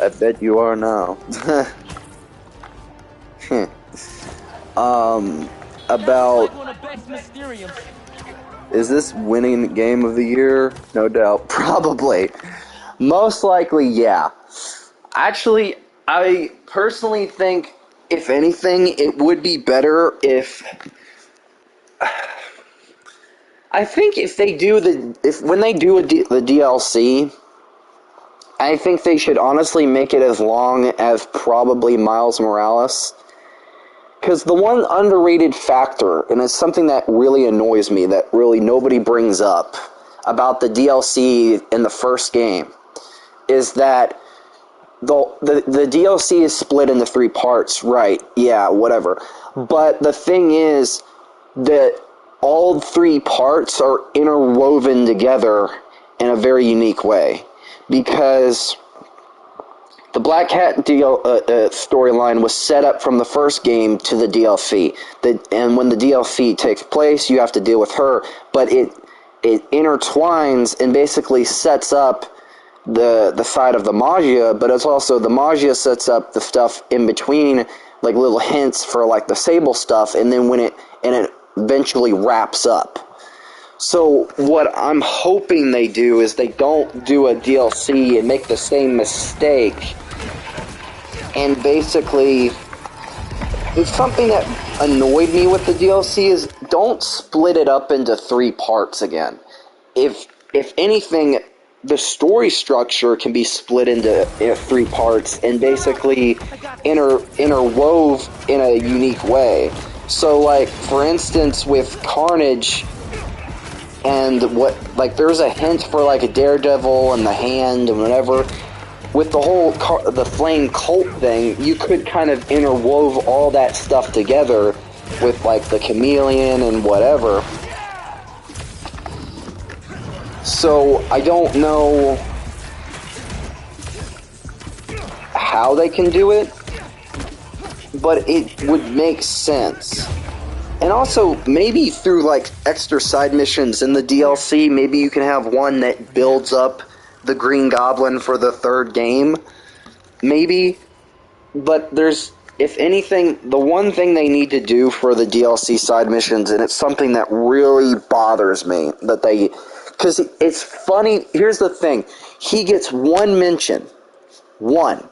I bet you are now. About... Is this winning game of the year? No doubt. Probably. Most likely, yeah. Actually, I personally think, if anything, it would be better if... I think if they do when they do the DLC, I think they should honestly make it as long as probably Miles Morales. Because the one underrated factor, and it's something that really annoys me, that really nobody brings up about the DLC in the first game, is that the DLC is split into 3 parts, right? Yeah, whatever. But the thing is that all 3 parts are interwoven together in a very unique way, because the Black Cat storyline was set up from the first game to the DLC, and when the DLC takes place, you have to deal with her, but it intertwines and basically sets up the side of the Magia, but it's also the Magia sets up the stuff in between, like little hints for like the Sable stuff, and then when it eventually wraps up. So what I'm hoping they do is they don't do a DLC and make the same mistake, and basically it's something that annoyed me with the DLC is don't split it up into 3 parts again. If anything, the story structure can be split into 3 parts and basically interwove in a unique way. So, like, for instance, with Carnage, and there's a hint for, like, a Daredevil and the hand and whatever. With the whole, the Flame Cult thing, you could kind of interwove all that stuff together with, like, the Chameleon and whatever. So, I don't know how they can do it, but it would make sense. And also, maybe through, like, extra side missions in the DLC, maybe you can have one that builds up the Green Goblin for the 3rd game. Maybe. But there's, if anything, the one thing they need to do for the DLC side missions, and it's something that really bothers me, that they... Because it's funny, here's the thing. He gets 1 mention. 1.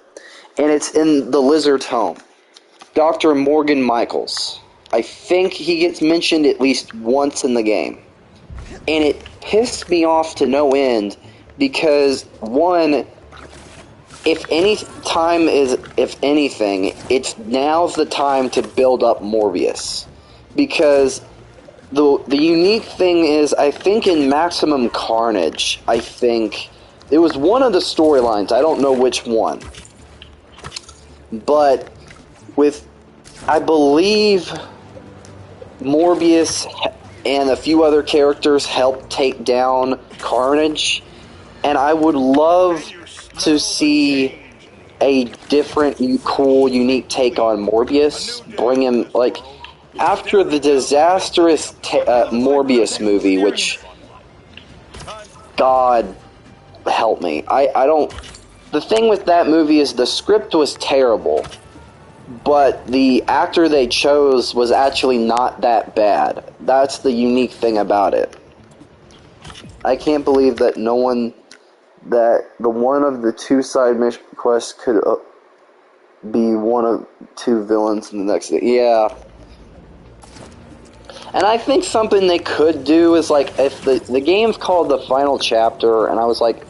And it's in the Lizard's home. Dr. Morgan Michaels. I think he gets mentioned at least once in the game. And it pissed me off to no end because, 1, if anything, it's now's the time to build up Morbius. Because the unique thing is, I think in Maximum Carnage, I think, it was one of the storylines, I don't know which one. But with, I believe, Morbius and a few other characters help take down Carnage, and I would love to see a different, cool, unique take on Morbius. Bring him, like, after the disastrous Morbius movie, which, God help me, I don't... The thing with that movie is the script was terrible, but the actor they chose was actually not that bad. That's the unique thing about it. I can't believe that no one... that the one of the two side mission quests could be one of two villains in the next... Yeah. And I think something they could do is, like, if the game's called The Final Chapter, and I was like...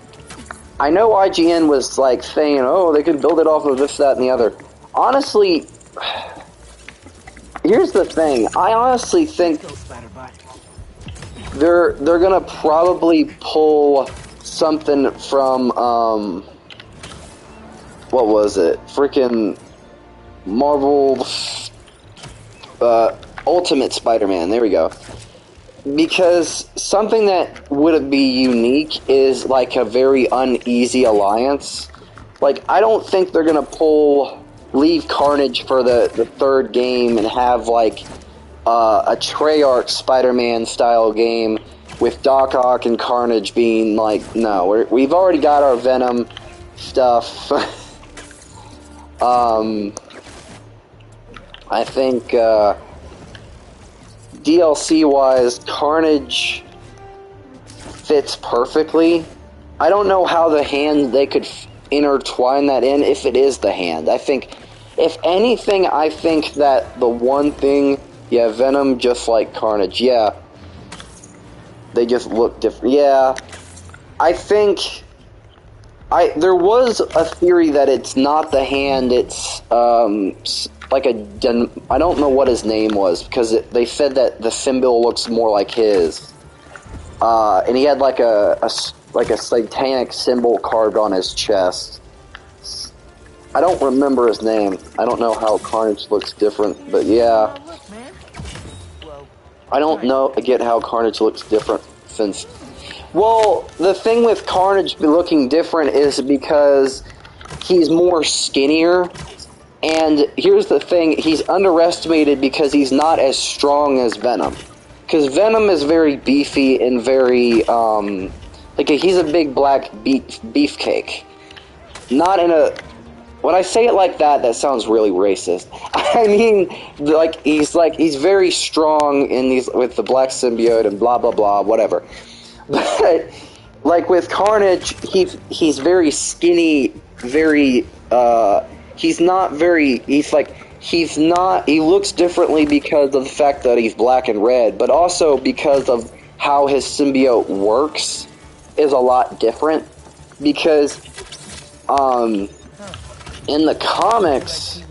I know IGN was, like, saying, oh, they could build it off of this, that, and the other. Honestly... Here's the thing. I honestly think... They're gonna probably pull something from, what was it? Freaking Marvel, Ultimate Spider-Man, there we go. Because something that would be unique is, like, a very uneasy alliance. Like, I don't think they're gonna leave Carnage for the third game and have, like, a Treyarch Spider-Man style game with Doc Ock and Carnage being like, no, we've already got our Venom stuff. I think DLC-wise, Carnage fits perfectly. I don't know how the hand they could intertwine that in, if it is the hand. I think, if anything, I think that the one thing... Yeah, Venom just like Carnage. Yeah. They just look different. Yeah. I think... there was a theory that it's not the hand, it's, like a... I don't know what his name was, because they said that the symbol looks more like his. And he had like a satanic symbol carved on his chest. I don't remember his name. I don't know how Carnage looks different, but yeah. I don't get how Carnage looks different since... Well, the thing with Carnage looking different is because he's more skinnier, and here's the thing, he's underestimated because he's not as strong as Venom. Because Venom is very beefy and very, like, he's a big black beefcake. Not in a... When I say it like that, that sounds really racist. I mean, he's very strong with the black symbiote and blah blah blah, whatever. But like with Carnage, he's very skinny, very he looks differently because of the fact that he's black and red, but also because of how his symbiote works is a lot different. Because in the comics...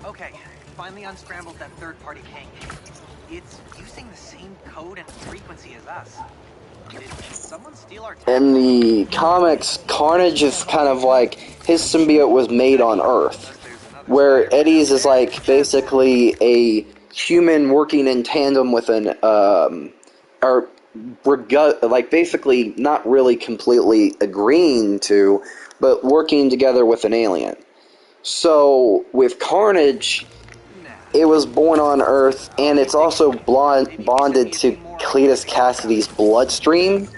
Okay, finally unscrambled that third-party ping. It's using the same code and frequency as us. Did someone steal our... In the comics, Carnage is kind of like... His symbiote was made on Earth. Where Eddie's is like basically a human working in tandem with an... like basically not really completely agreeing to... but working together with an alien. So, with Carnage, it was born on Earth, and it's also bonded to Cletus Cassidy's bloodstream.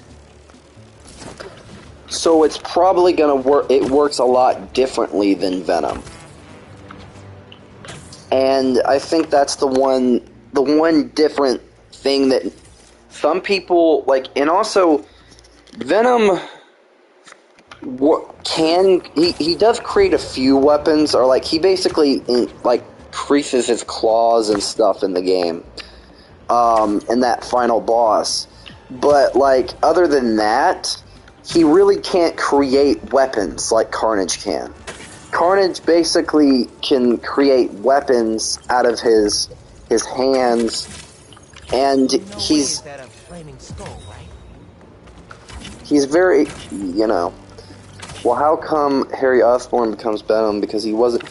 So it's probably gonna work, it works a lot differently than Venom. And I think that's the one different thing that some people, like, and also, Venom... he does create a few weapons, or like he basically increases his claws and stuff in the game, in that final boss. But like other than that, he really can't create weapons like Carnage can. Carnage basically can create weapons out of his hands, and he's very, you know. Well, how come Harry Osborn becomes Venom? Because he wasn't...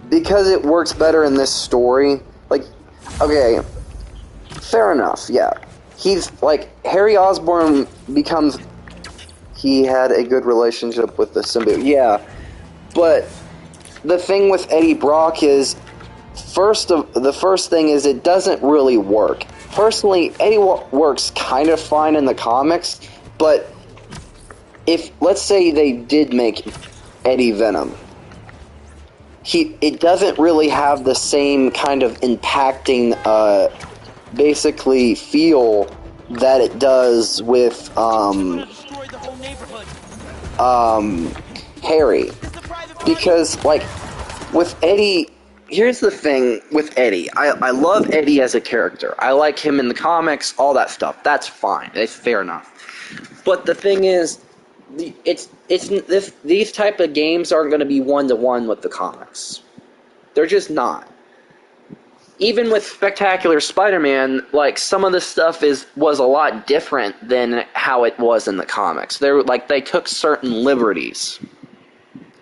Because it works better in this story. Like, okay, fair enough, yeah. He's, like, Harry Osborn becomes... He had a good relationship with the symbiote, yeah. But the thing with Eddie Brock is, the first thing is it doesn't really work. Personally, Eddie works kind of fine in the comics, but if, let's say they did make Eddie Venom, it doesn't really have the same kind of impacting, basically feel that it does with, Harry. Because, like, with Eddie, here's the thing with Eddie. I love Eddie as a character. I like him in the comics, all that stuff. That's fine. It's fair enough. But the thing is, these type of games aren't going to be one-to-one with the comics. They're just not. Even with Spectacular Spider-Man, like, some of the stuff was a lot different than how it was in the comics. They took certain liberties.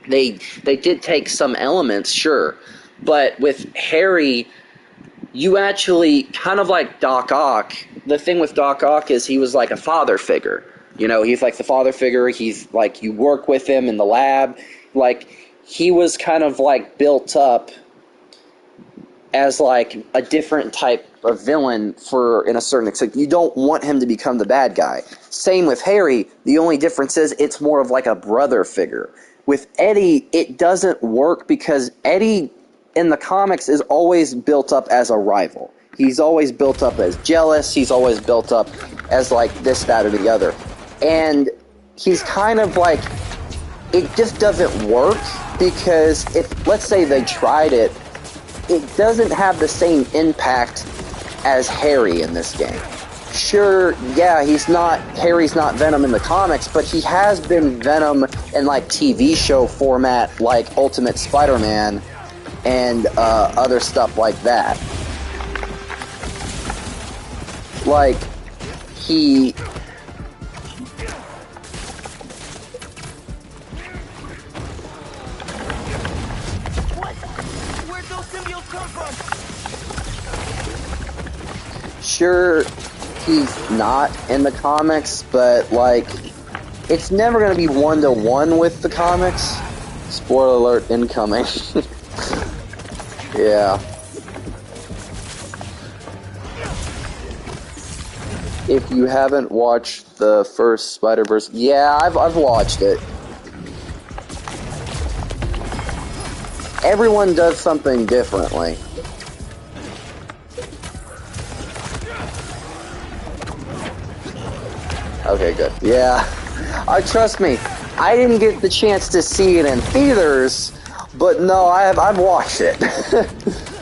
They did take some elements, sure. But with Harry, you actually, kind of like Doc Ock, the thing with Doc Ock is he was like a father figure. You know, he's like the father figure, he's like, you work with him in the lab. Like, he was kind of like built up as like a different type of villain in a certain extent. You don't want him to become the bad guy. Same with Harry, the only difference is it's more of like a brother figure. With Eddie, it doesn't work because Eddie in the comics is always built up as a rival. He's always built up as jealous, he's always built up as like this, that, or the other. And he's kind of like, it just doesn't work because if, let's say they tried it, it doesn't have the same impact as Harry in this game. Sure, yeah, Harry's not Venom in the comics, but he has been Venom in like TV show format like Ultimate Spider-Man and other stuff like that. Like, he... Where'd those symbiotes come from? Sure, he's not in the comics, but, like, it's never going to be one-to-one with the comics. Spoiler alert incoming. Yeah. If you haven't watched the first Spider-Verse, yeah, I've watched it. Everyone does something differently. Okay, good. Yeah. Trust me, I didn't get the chance to see it in theaters, but no, I've watched it.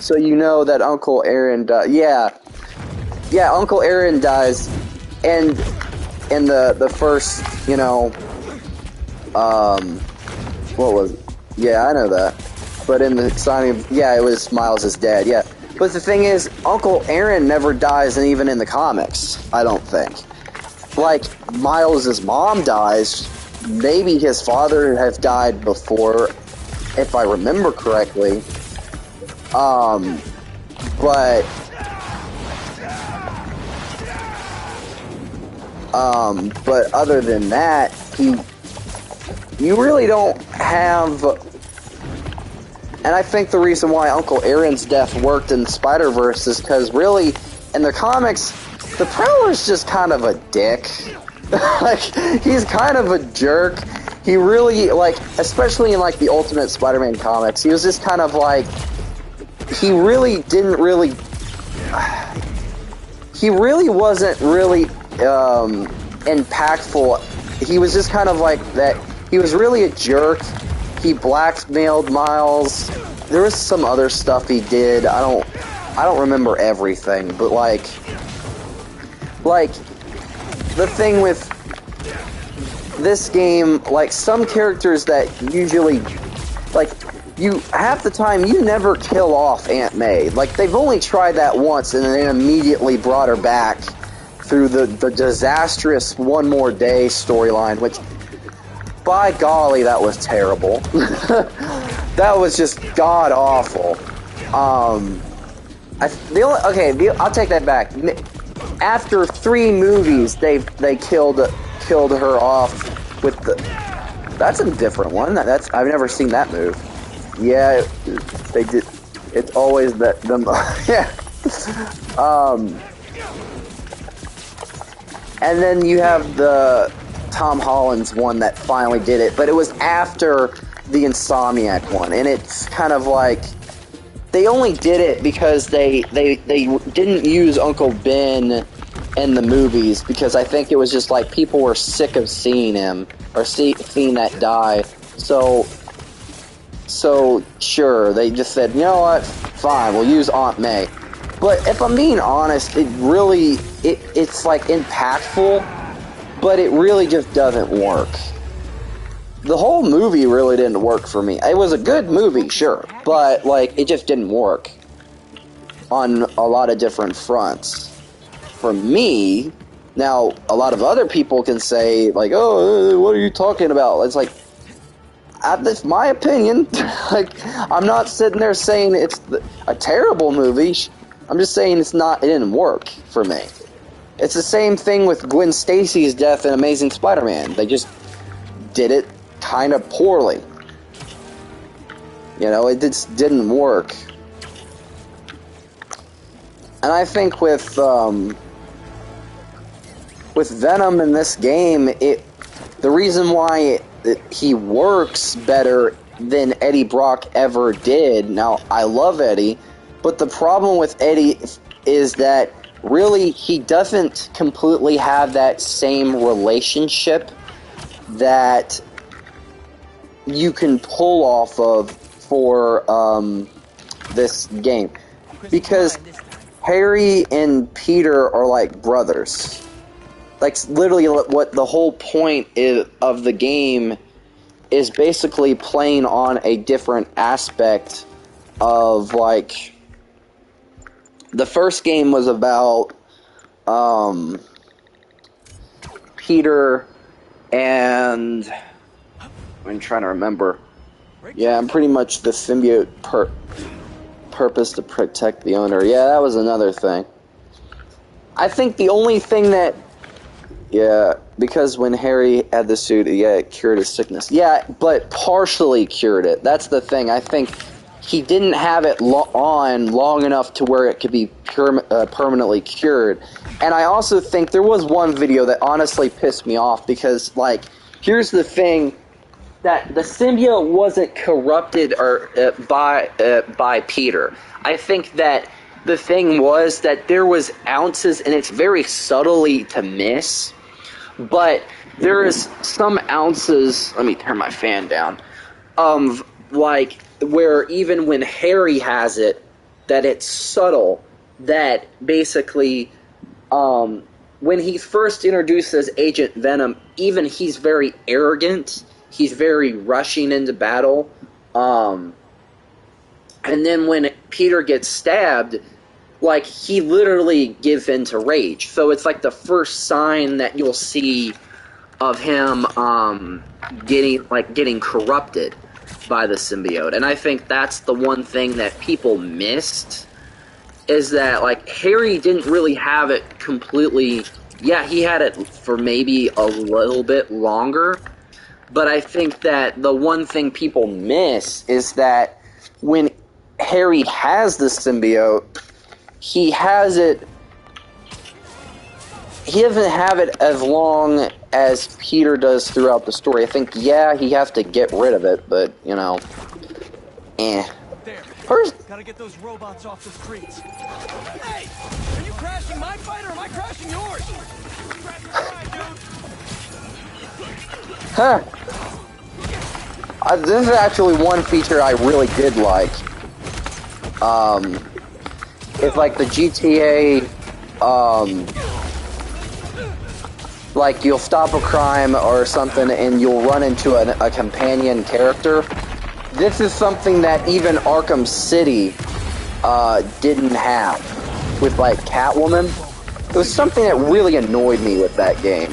So you know that Uncle Aaron yeah, Uncle Aaron dies, and in the first, you know, what was it? Yeah, I know that. But in the signing of, yeah, it was Miles' dad, yeah. But the thing is, Uncle Aaron never dies, and even in the comics, I don't think. Like, Miles' mom dies, maybe his father has died before, if I remember correctly. But other than that, you really don't have, and I think the reason why Uncle Aaron's death worked in Spider-Verse is because really, in the comics, the Prowler's just kind of a dick. Like, he's kind of a jerk. He really, like, especially in, like, the Ultimate Spider-Man comics, he was just kind of like, he really didn't really, he really wasn't really, impactful. He was just kind of like that, he was really a jerk. He blackmailed Miles. There was some other stuff he did. I don't remember everything, but like, the thing with this game, like, some characters that usually, like, half the time, you never kill off Aunt May. Like, they've only tried that once, and then immediately brought her back through the disastrous One More Day storyline, which, by golly, that was terrible. That was just god-awful. I'll take that back. after 3 movies, they killed her off with the. That's a different one. I've never seen that move. Yeah, they did. It's always them. Yeah. And then you have the Tom Holland's one that finally did it, but it was after the Insomniac one, and it's kind of like they only did it because they didn't use Uncle Ben in the movies because I think it was just like people were sick of seeing him or seeing that die. So sure, they just said, you know what, fine, we'll use Aunt May. But if I'm being honest, it's like impactful, but it really just doesn't work. The whole movie really didn't work for me. It was a good movie, sure, but like it just didn't work on a lot of different fronts. For me, now a lot of other people can say like, "Oh, what are you talking about?" It's like, that's my opinion. Like, I'm not sitting there saying it's a terrible movie. I'm just saying it didn't work for me. It's the same thing with Gwen Stacy's death in Amazing Spider-Man. They just did it kind of poorly. You know, it just didn't work. And I think with Venom in this game, the reason why he works better than Eddie Brock ever did. Now, I love Eddie, but the problem with Eddie is that really he doesn't completely have that same relationship that you can pull off of for this game. Because Harry and Peter are like brothers. Like, literally what the whole point of the game is basically playing on a different aspect of, like, the first game was about Peter and I'm trying to remember. Yeah, I'm pretty much the symbiote purpose to protect the owner. Yeah, that was another thing. I think the only thing that because when Harry had the suit, it cured his sickness. Yeah, but partially cured it. That's the thing. I think he didn't have it on long enough to where it could be permanently cured. And I also think there was one video that honestly pissed me off because, like, here's the thing, that the symbiote wasn't corrupted by Peter. I think that the thing was that there was ounces, and it's very subtly to miss, but there is some ounces, let me turn my fan down, of, like, where even when Harry has it, that it's subtle, that basically, when he's first introduced as Agent Venom, even he's very arrogant, he's very rushing into battle, and then when Peter gets stabbed, like, he literally gives in to rage. So it's like the first sign that you'll see of him getting corrupted by the symbiote. And I think that's the one thing that people missed, is that, like, Harry didn't really have it completely. Yeah, he had it for maybe a little bit longer, but I think that the one thing people miss is that when Harry has the symbiote, he doesn't have it as long as Peter does throughout the story. I think, yeah, he has to get rid of it, but, you know, There. Gotta get those robots off the streets. Hey! Are you crashing my fight or am I crashing yours? Huh. This is actually one feature I really did like. It's like the GTA, like, you'll stop a crime or something and you'll run into a companion character. This is something that even Arkham City didn't have with, like, Catwoman. It was something that really annoyed me with that game.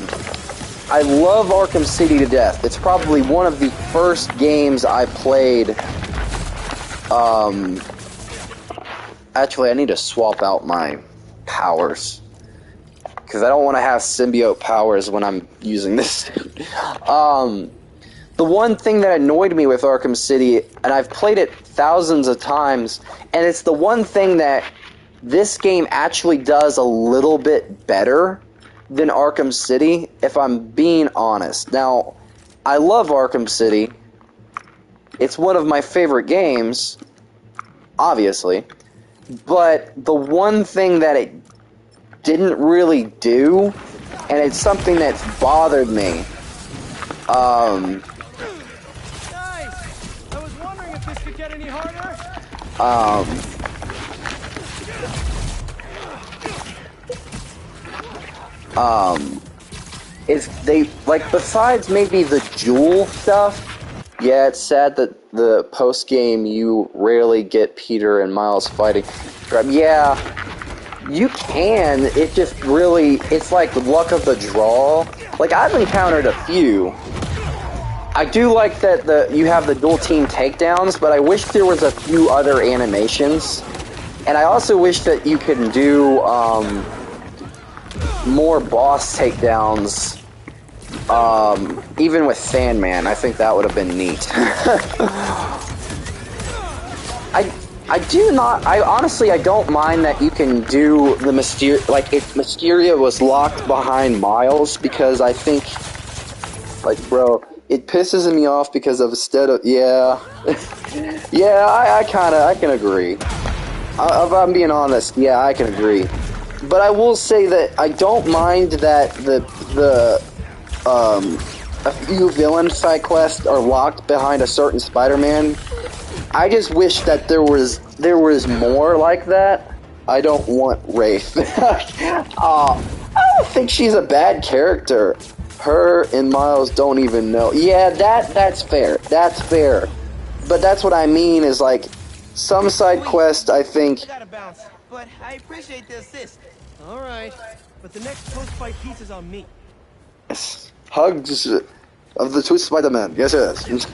I love Arkham City to death. It's probably one of the first games I played. Actually, I need to swap out my powers. because I don't want to have symbiote powers when I'm using this suit. The one thing that annoyed me with Arkham City, and I've played it thousands of times, and it's the one thing that this game actually does a little bit better than Arkham City, if I'm being honest. Now, I love Arkham City. It's one of my favorite games, obviously, but the one thing that it didn't really do, and it's something that's bothered me, Nice! I was wondering if this could get any harder. is they, like, besides maybe the Jewel stuff, yeah, it's sad that the post-game you rarely get Peter and Miles fighting. Yeah, you can, it just really, it's like luck of the draw. Like, I've encountered a few. I do like that you have the dual team takedowns, but I wish there was a few other animations. And I also wish that you could do, more boss takedowns, even with Sandman. I think that would have been neat. I honestly, I don't mind that you can do the like, if Mysteria was locked behind Miles, because I think, like, bro, it pisses me off because of yeah. Yeah, I can agree. If I'm being honest, yeah, I can agree. But I will say that I don't mind that a few villain side quests are locked behind a certain Spider-Man. I just wish that there was more like that. I don't want Wraith. I don't think she's a bad character. Her and Miles don't even know. Yeah, that's fair. That's fair. But that's what I mean is, like, some side quests, I think... I gotta bounce, but I appreciate the assist. All right, but the next post-fight piece is on me. Yes. Hugs of the two Spider-Man. Yes, yes.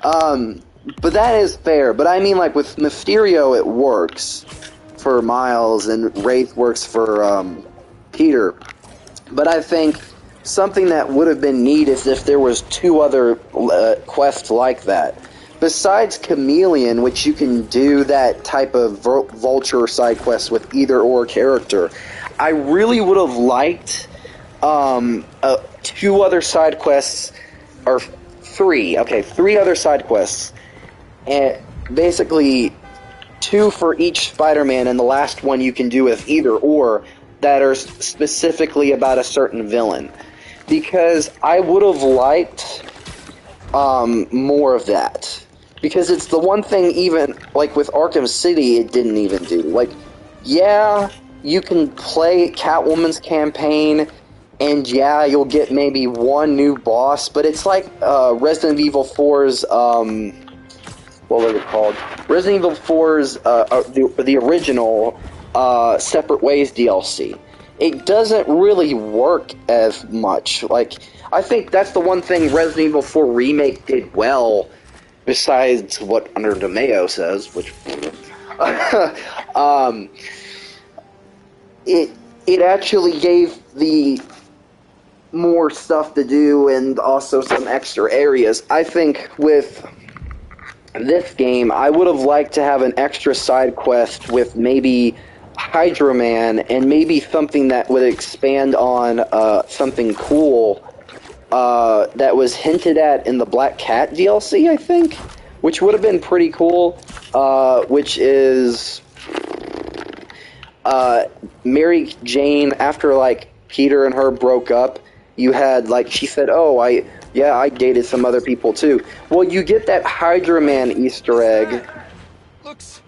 But that is fair. But I mean, like, with Mysterio, it works for Miles, and Wraith works for, Peter. But I think something that would have been neat is if there was two other quests like that. Besides Chameleon, which you can do that type of vulture side quest with either or character, I really would have liked two other side quests, or three other side quests, and basically two for each Spider-Man, and the last one you can do with either or, that are specifically about a certain villain. Because I would have liked more of that. Because it's the one thing, even, like, with Arkham City, it didn't even do. Like, yeah, you can play Catwoman's campaign, and yeah, you'll get maybe one new boss, but it's like Resident Evil 4's, what was it called? Resident Evil 4's, the original, Separate Ways DLC. It doesn't really work as much. Like, I think that's the one thing Resident Evil 4 Remake did well, besides what Under DeMeo says, which... it actually gave the more stuff to do and also some extra areas. I think with this game, I would have liked to have an extra side quest with maybe Hydro Man, and maybe something that would expand on something cool that was hinted at in the Black Cat DLC, I think, which would have been pretty cool, which is Mary Jane, after, like, Peter and her broke up, you had, like, she said, oh, I dated some other people too. Well, you get that Hydra Man Easter egg. Looks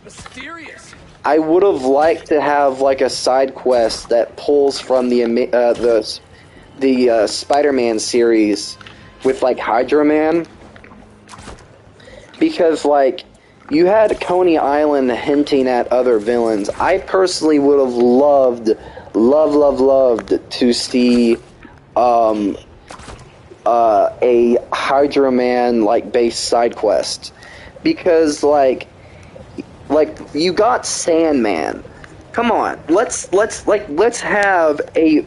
mysterious. I would have liked to have, like, a side quest that pulls from the Spider-Man series with, like, Hydra Man. Because, like, you had Coney Island hinting at other villains. I personally would have loved to see a Hydra Man, like, based side quest. Because, like, you got Sandman, Come on, let's have a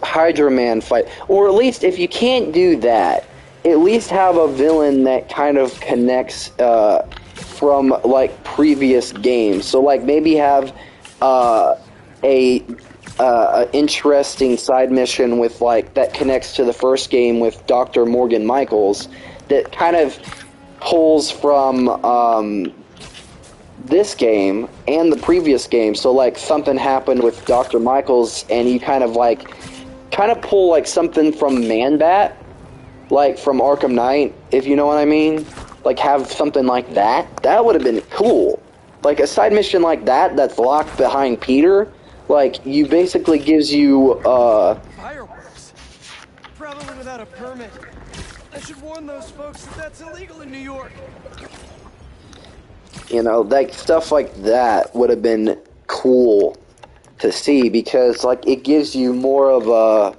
Hydra Man fight, or at least if you can't do that, at least have a villain that kind of connects from like previous games. So like maybe have a interesting side mission with like that connects to the first game with Dr. Morgan Michaels that kind of pulls from this game and the previous game. So like something happened with Dr. Michaels and you kind of pull like something from Man-Bat, like from Arkham Knight, if you know what I mean. Like have something like that. That would have been cool. Like a side mission like that that's locked behind Peter. Like you basically gives you Fireworks? Probably without a permit. I should warn those folks that that's illegal in New York. You know, like stuff like that would have been cool to see because like it gives you more of a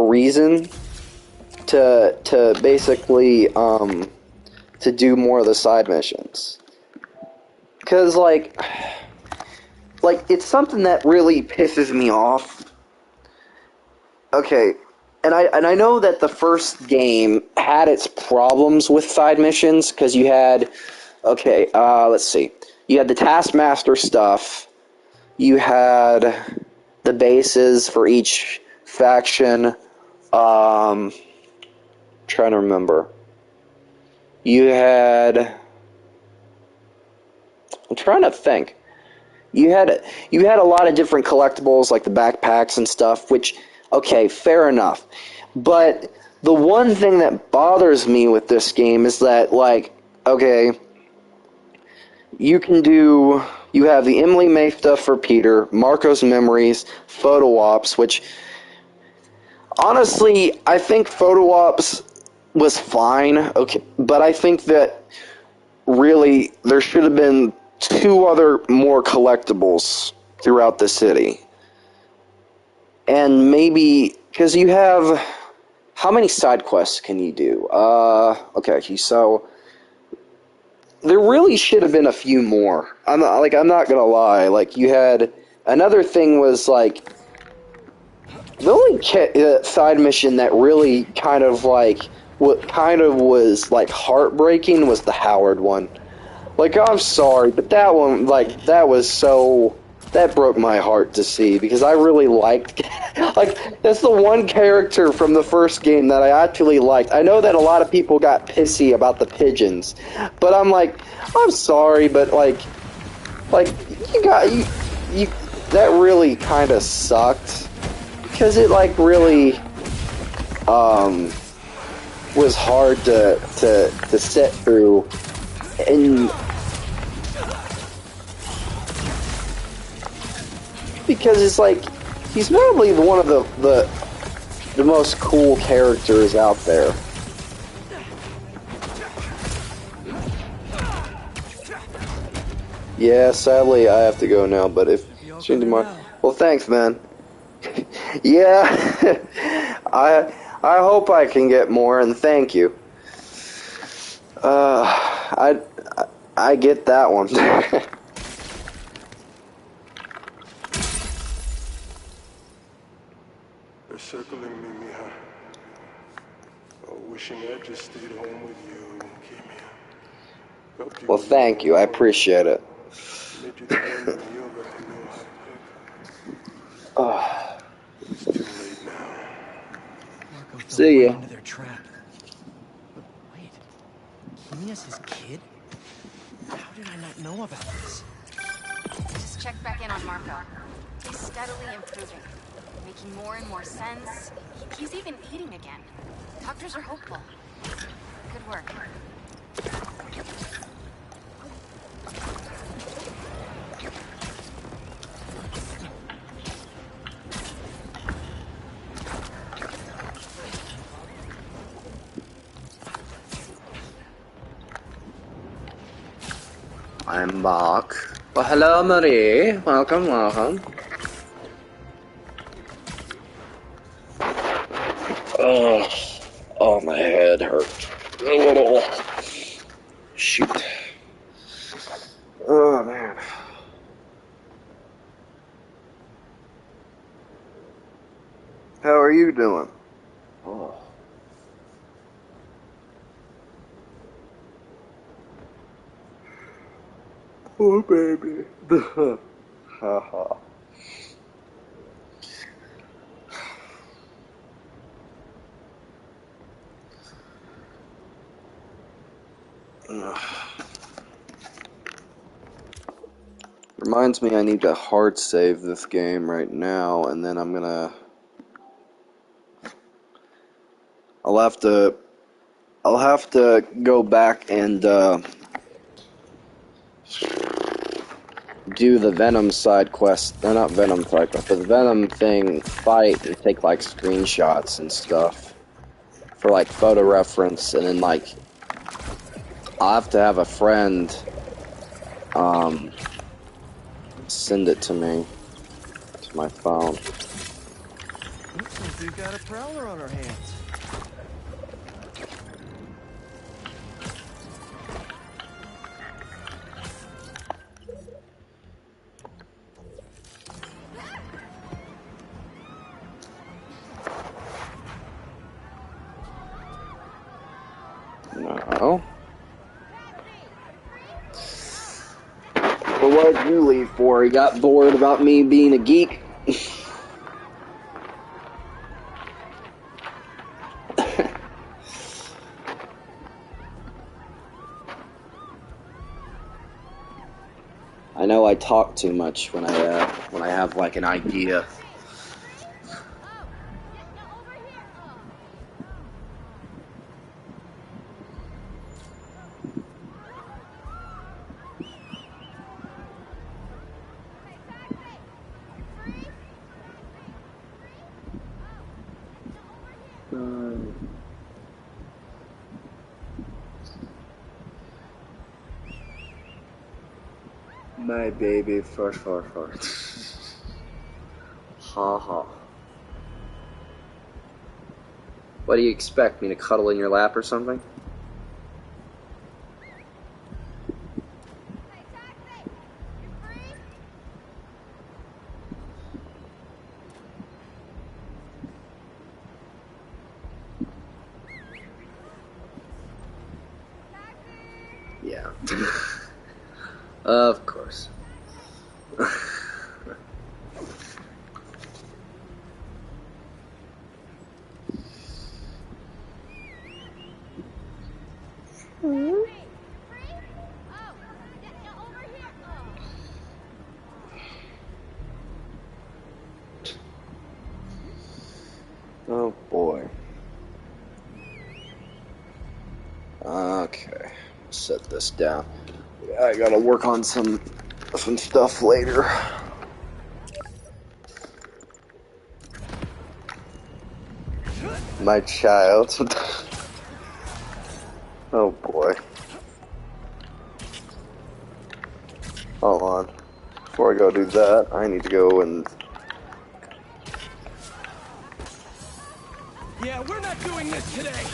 reason to basically to do more of the side missions. Cause like it's something that really pisses me off. Okay, and I know that the first game had its problems with side missions because you had let's see. You had the Taskmaster stuff. You had the bases for each faction. Trying to remember. I'm trying to think. You had a lot of different collectibles like the backpacks and stuff, which okay, fair enough. But the one thing that bothers me with this game is that like okay, you have the Emily May stuff for Peter, Marco's Memories, Photo Ops, which honestly, I think Photo Ops was fine, okay, but I think that really there should have been 2 other more collectibles throughout the city. And maybe, because you have, how many side quests can you do? Okay, so there really should have been a few more. I'm not gonna lie. Like you had another thing was like the only side mission that really kind of was like heartbreaking was the Howard one. Like I'm sorry, but that one that broke my heart to see because I really liked like that's the one character from the first game that I actually liked. I know that a lot of people got pissy about the pigeons, but I'm sorry, but like you that really kind of sucked because it like really was hard to sit through and because it's like he's probably one of the most cool characters out there. Yeah, sadly I have to go now, but if well, thanks, man. Yeah, I hope I can get more, and thank you. I get that one. They're circling me, Mija. Oh, wishing I just stayed home with you, Kimia. Well, thank you. I appreciate it. Made you the one in New York that knew how to pick. Oh. It's too late now. Marco fell See ya. right into their trap. But wait, Kimia's his kid? How did I not know about this? Just check back in on Marco. He's steadily improving, making more and more sense. He's even eating again. Doctors are hopeful. Good work. I'm back. Well, hello, Marie. Welcome, welcome. Oh, my head hurts. Oh, shoot. Oh, man. you doing? Oh. Oh, baby. Haha. Reminds me I need to hard save this game right now, and then I'm gonna... I'll have to go back and do the Venom side quest. Or not Venom side quest, but the Venom thing fight and take like screenshots and stuff for like photo reference, and then like I'll have to have a friend send it to me to my phone. Looks like we've got a prowler on our hands. No. Well, what did you leave for? He got bored about me being a geek? I know I talk too much when I have like an idea. My baby, fart. Ha ha. What do you expect, me to cuddle in your lap or something? Yeah. Of course. Oh boy. Okay, set this down. I gotta work on some stuff later. My child. Oh boy. Hold on. Before I go do that, I need to go and... Yeah, we're not doing this today!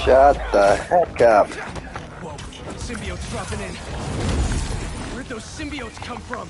Shut the heck up. Whoa, symbiotes dropping in. Where'd those symbiotes come from?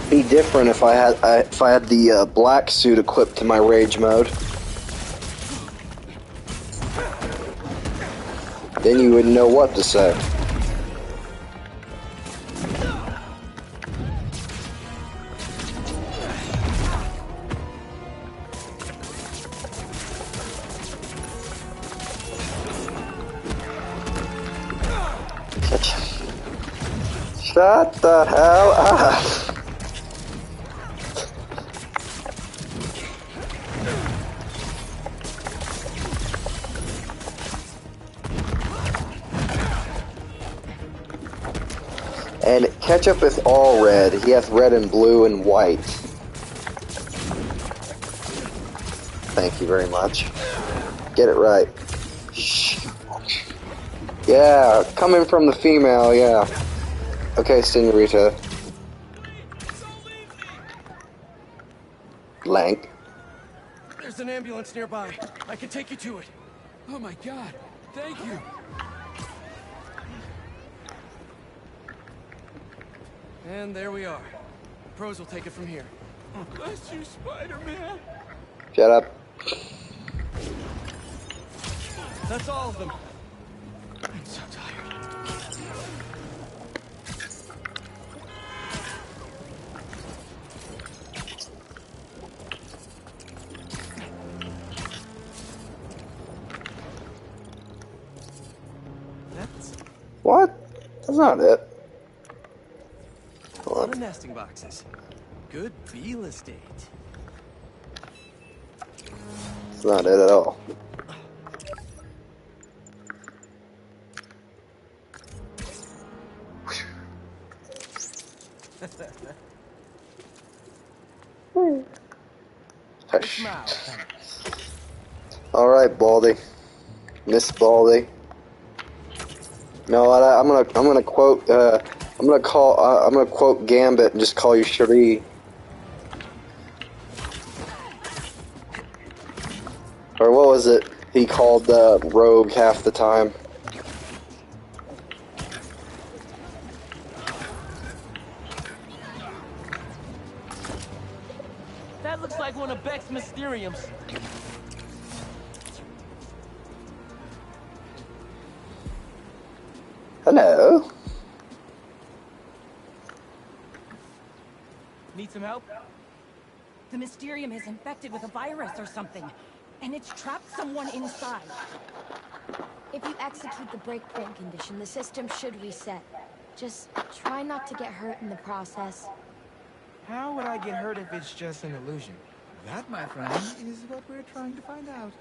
Be different if I had the black suit equipped to my rage mode. Then you wouldn't know what to say. Shut the hell up. And ketchup is all red. He has red and blue and white. Thank you very much. Get it right. Shh. Yeah, coming from the female, yeah. Okay, senorita. Blank. There's an ambulance nearby. I can take you to it. Oh my god, thank you. And there we are. Pros will take it from here. Bless you, Spider-Man. Shut up. That's all of them. I'm so tired. What? That's not it. A lot of nesting boxes. Good real estate. That's not it at all. All right, Baldy. Miss Baldy. No, I'm gonna quote. I'm gonna quote Gambit and just call you Cherie. Or what was it? He called Rogue half the time. That looks like one of Beck's Mysteriums. Hello. Need some help? The Mysterium is infected with a virus or something, and it's trapped someone inside. If you execute the breakpoint condition, the system should reset. Just try not to get hurt in the process. How would I get hurt if it's just an illusion? That, my friend, is what we're trying to find out.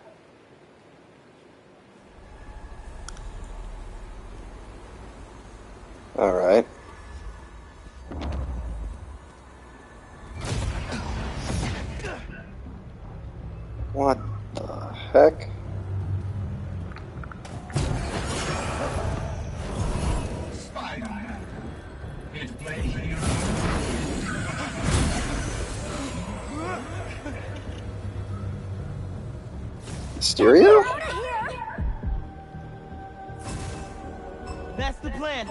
All right. What the heck? Spider-Man. Here to play hero. Stereo? That's the plan.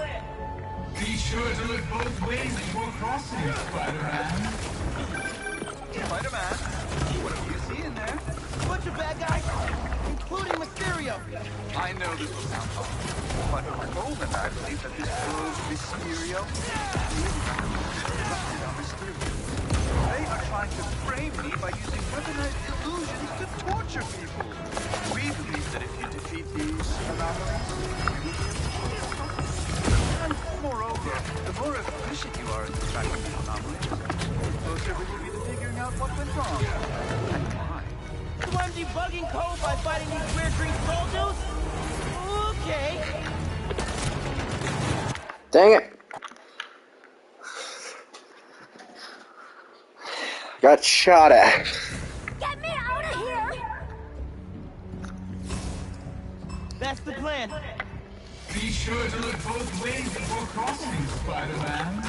Be sure to look both ways before crossing, Spider-Man. Spider-Man, what do you see in there? A bunch of bad guys, including Mysterio. I know this will sound fun, but Coleman, I believe that this proves Mysterio. They are trying to frame me by using weaponized illusions to torture people. We believe that if you defeat these anomalies, you will be able to. And moreover, the more efficient you are at tracking these anomalies, the closer we will be to figuring out what went wrong and why. So I'm debugging code by fighting these weird green skull dudes? Okay. Dang it. Got shot at. Get me out of here! That's the plan. Be sure to look both ways before crossing, Spider-Man.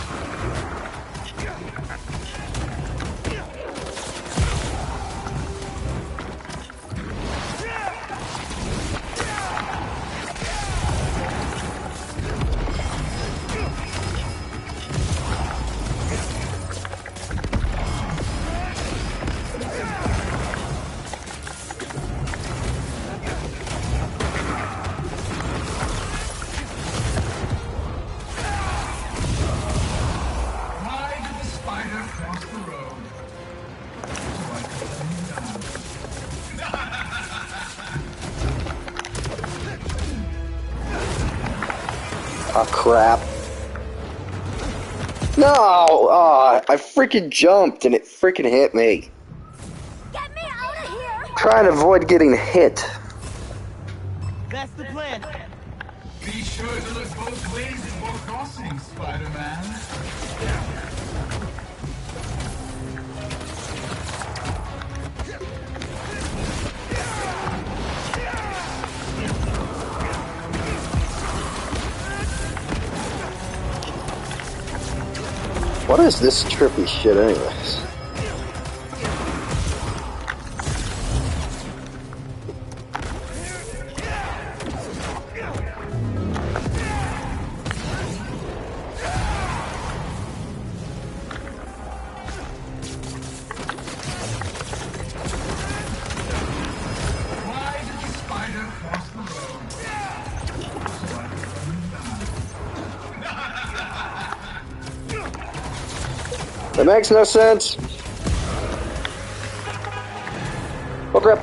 Oh crap. No! Oh, I freaking jumped and it freaking hit me. Get me out of here! Trying to avoid getting hit. That's the plan. Be sure to look both ways before crossing, Spider-Man. What is this trippy shit anyways? Why did the spider cross the road? So I That makes no sense. Oh crap.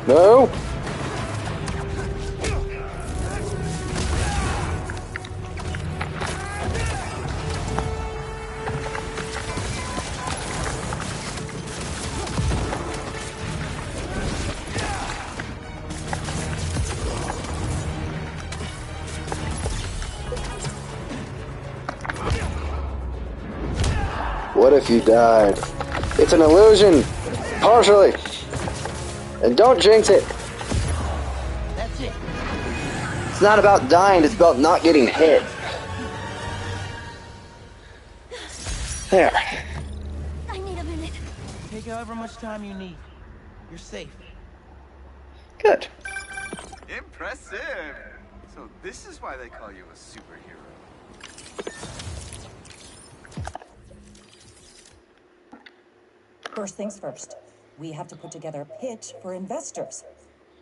No. What if you died? It's an illusion! Partially! And don't jinx it! That's it. It's not about dying, it's about not getting hit. There. I need a minute. Take however much time you need. You're safe. Good. Impressive. So this is why they call you a superhero. First things first, we have to put together a pitch for investors.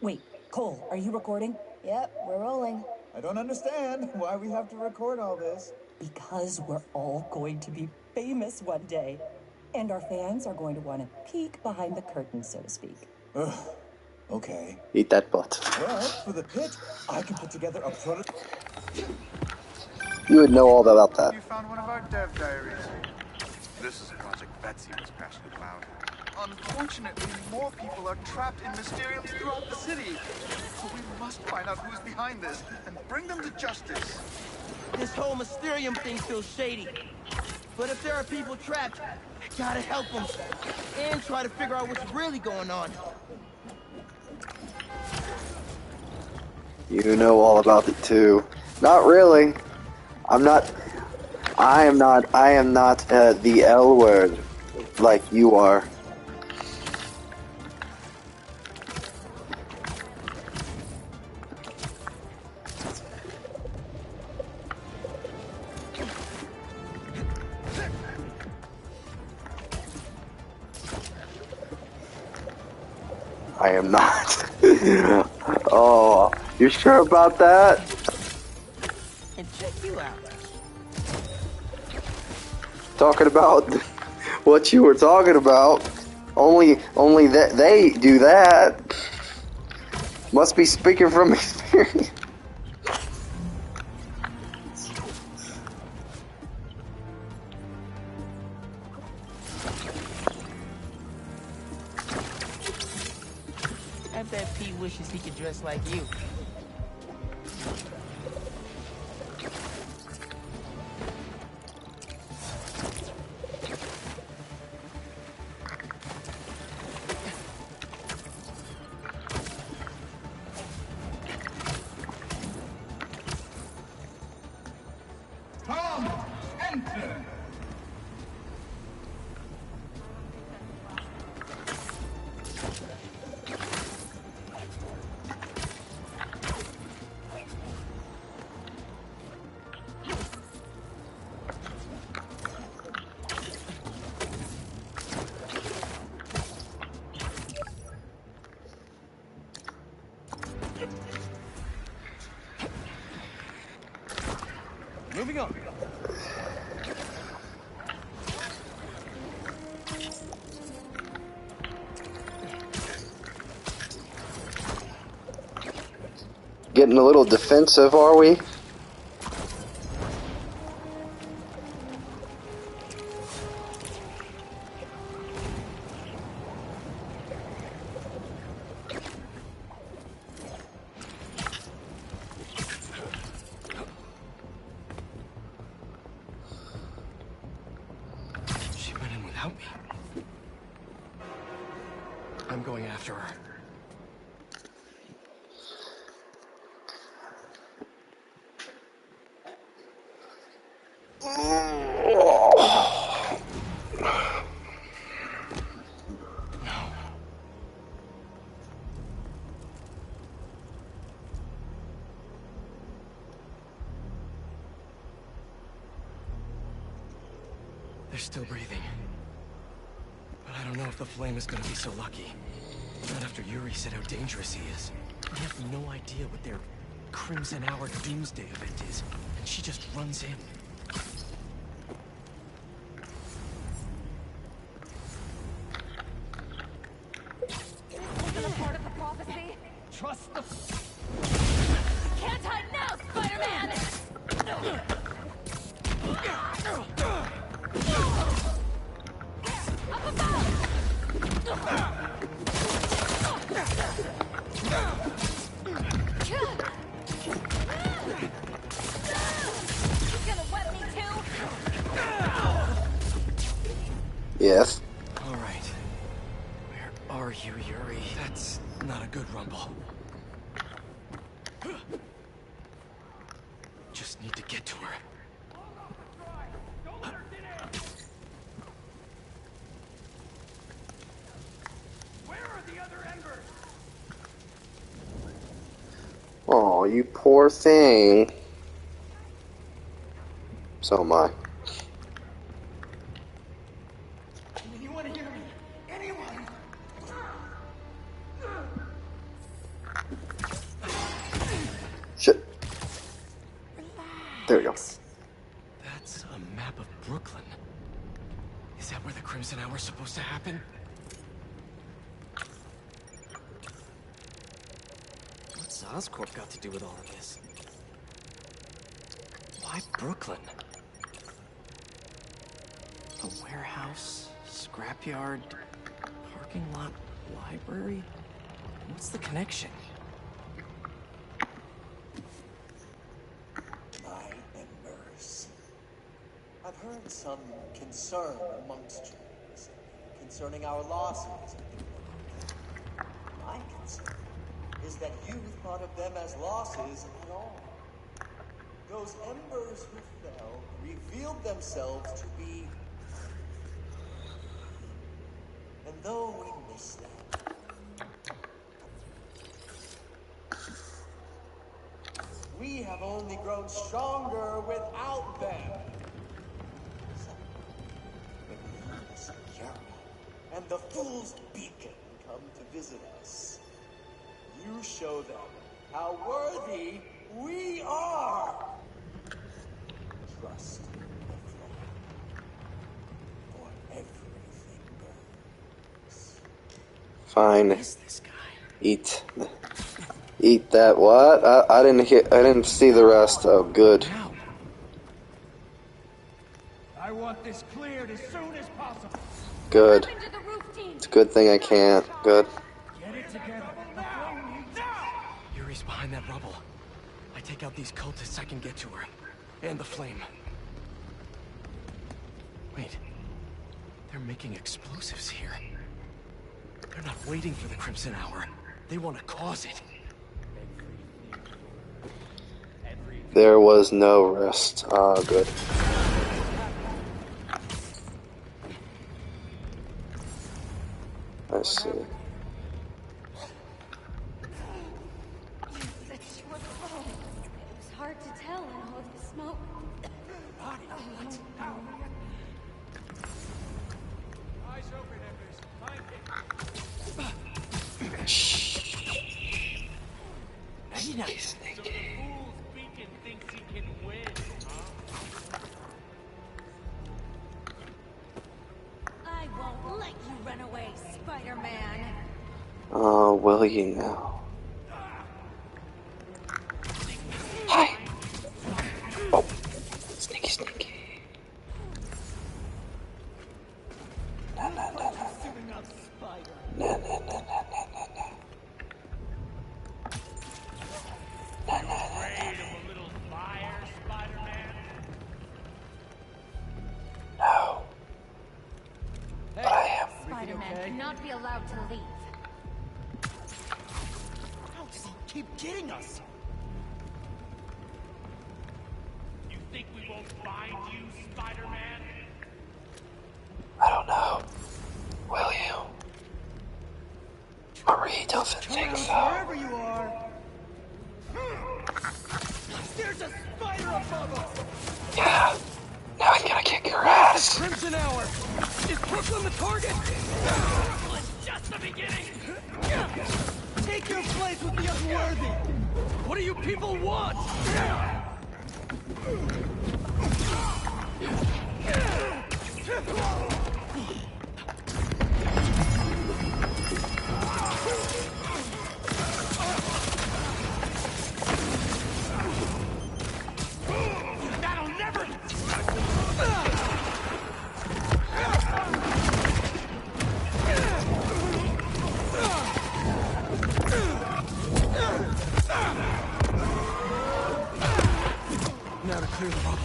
Wait, Cole, are you recording? Yep, we're rolling. I don't understand why we have to record all this. Because we're all going to be famous one day. And our fans are going to want to peek behind the curtain, so to speak. Ugh. Okay. Eat that butt. Well, for the pitch, I can put together a prototype. You would know all about that. You found one of our dev diaries. This is a project Betsy was passionate about. Unfortunately, more people are trapped in Mysteriums throughout the city. So we must find out who's behind this and bring them to justice. This whole Mysterium thing feels shady. But if there are people trapped, I gotta help them. And try to figure out what's really going on. You know all about it too. Not really. I am not the L word like you are. I am not. Oh, you sure about that? And check you out. Talking about what you were talking about. Only that they do that. Must be speaking from experience. I bet Pete wishes he could dress like you. Tom, enter. Moving on. Getting a little defensive, are we? She went in without me. I'm going after her. They're still breathing. But I don't know if the flame is gonna be so lucky. Not after Yuri said how dangerous he is. We have no idea what their Crimson Hour Doomsday event is, and she just runs in. Wasn't a part of the prophecy? Trust the... Can't hide now, Spider-Man! Up above! You gonna wet me too? Yes. All right. Where are you, Yuri? That's not a good rumble. Just need to get to her. Oh, you poor thing. So am I. Anyone hear me? Anyone? Shit. There we go. That's a map of Brooklyn. Is that where the Crimson Hour's supposed to happen? What's Oscorp got to do with all of this? Why Brooklyn? A warehouse, scrapyard, parking lot, library? What's the connection? My embers. I've heard some concern amongst you concerning our losses. My concern is that you thought of them as losses at all. Those embers who fell revealed themselves to be... And though we miss them, we have only grown stronger without them. So, when Venus and Yuri and the Fool's Beacon come to visit us, you show them how worthy we are. Trust the flame, for everything burns. Fine. Eat. Eat that. What? I didn't hear. I didn't see the rest. Oh, good. I want this cleared as soon as possible. Good. It's a good thing I can't. Good. Get it together. Yuri's behind that rubble. I take out these cultists, I can get to her. And the flame. Wait. They're making explosives here. They're not waiting for the Crimson Hour. They want to cause it. There was no rest. Ah, good. I see. You said she was alone. It was hard to tell in all of the smoke. Eyes open, Embers. Find Very nice. So the Fool's Beacon thinks he can win, huh? I won't let you run away, Spider-Man. Oh, will you now? allowed to leave. How does he keep getting us? You think we won't find you, Spider-Man? I don't know. Will you? Marie doesn't think so. Wherever you are. There's a spider above us. Yeah. Now he's gonna kick your ass. Crimson Hour! Is Brooklyn the target? It's just the beginning! Take your place with the unworthy. What do you people want? That'll never... Now to clear the bubble.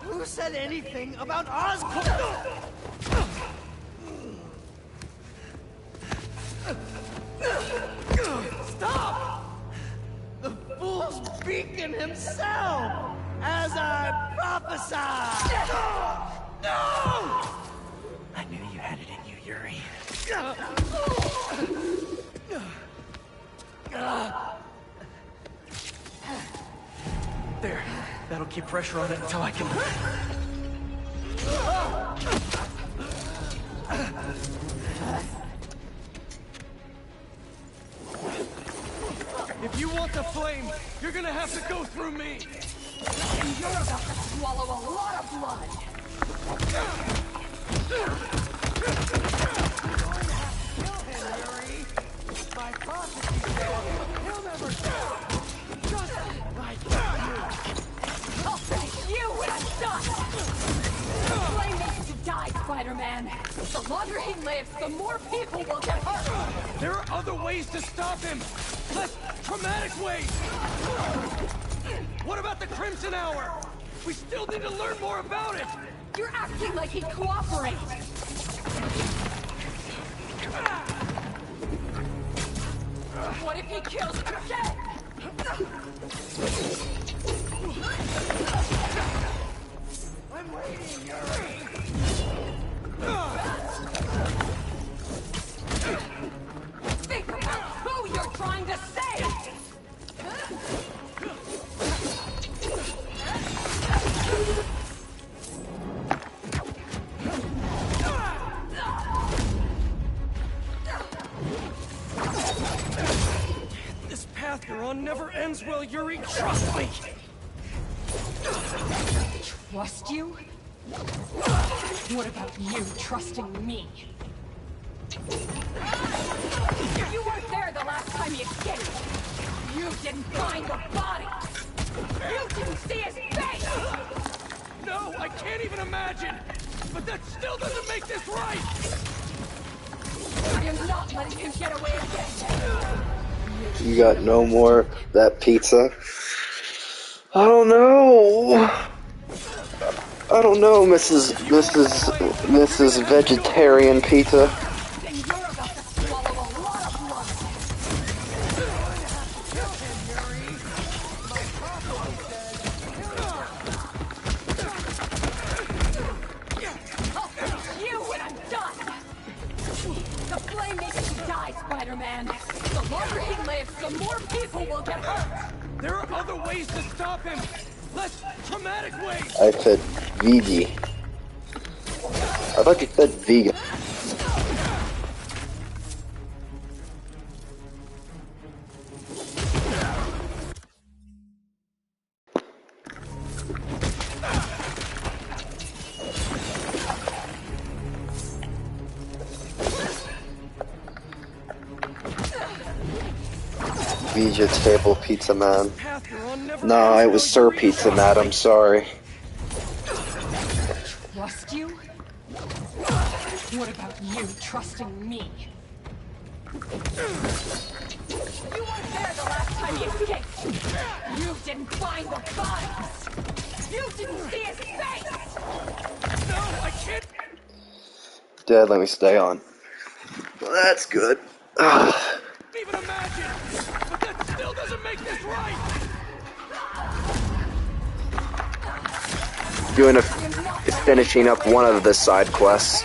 Who said anything about Oscorp? Stop! The fool's beacon himself, as I prophesied. No! I knew you had it in you, Yuri. There. That'll keep pressure on it until I can... If you want the flame, you're gonna have to go through me. And you're about to swallow a lot of blood. My prophecy said he'll never die. Just like you. I'll finish you when I'm done. The flame needs to die, Spider-Man. The longer he lives, the more people will get hurt. There are other ways to stop him. Less traumatic ways. What about the Crimson Hour? We still need to learn more about it. You're acting like he'd cooperate. What if he kills you dead? I'm waiting, Yuri. Think about who you're trying to save! This path you're on never ends well, Yuri. Trust me. Trust you? What about you trusting me? You weren't there the last time he escaped. You didn't find the body. You didn't see his face. No, I can't even imagine. But that still doesn't make this right. I am not letting him get away again. You got no more of that pizza? I don't know. I don't know, Mrs. Vegetarian Pizza. Then you're about to swallow a lot of blood. I'll finish you when I'm done. The flame needs to die, Spider-Man. The longer he lives, the more people will get hurt. There are other ways to stop him. Less traumatic ways. I said VG. I thought you said vegan. Vegetable pizza man. No, it was Sir Pizza Man, I'm sorry. Trust you? What about you trusting me? You weren't there the last time he escaped. You didn't find the bodies. You didn't see his face. No, I can't. Dad, let me stay on. Well, that's good. Even imagine, but that still doesn't make this right. Finishing up one of the side quests.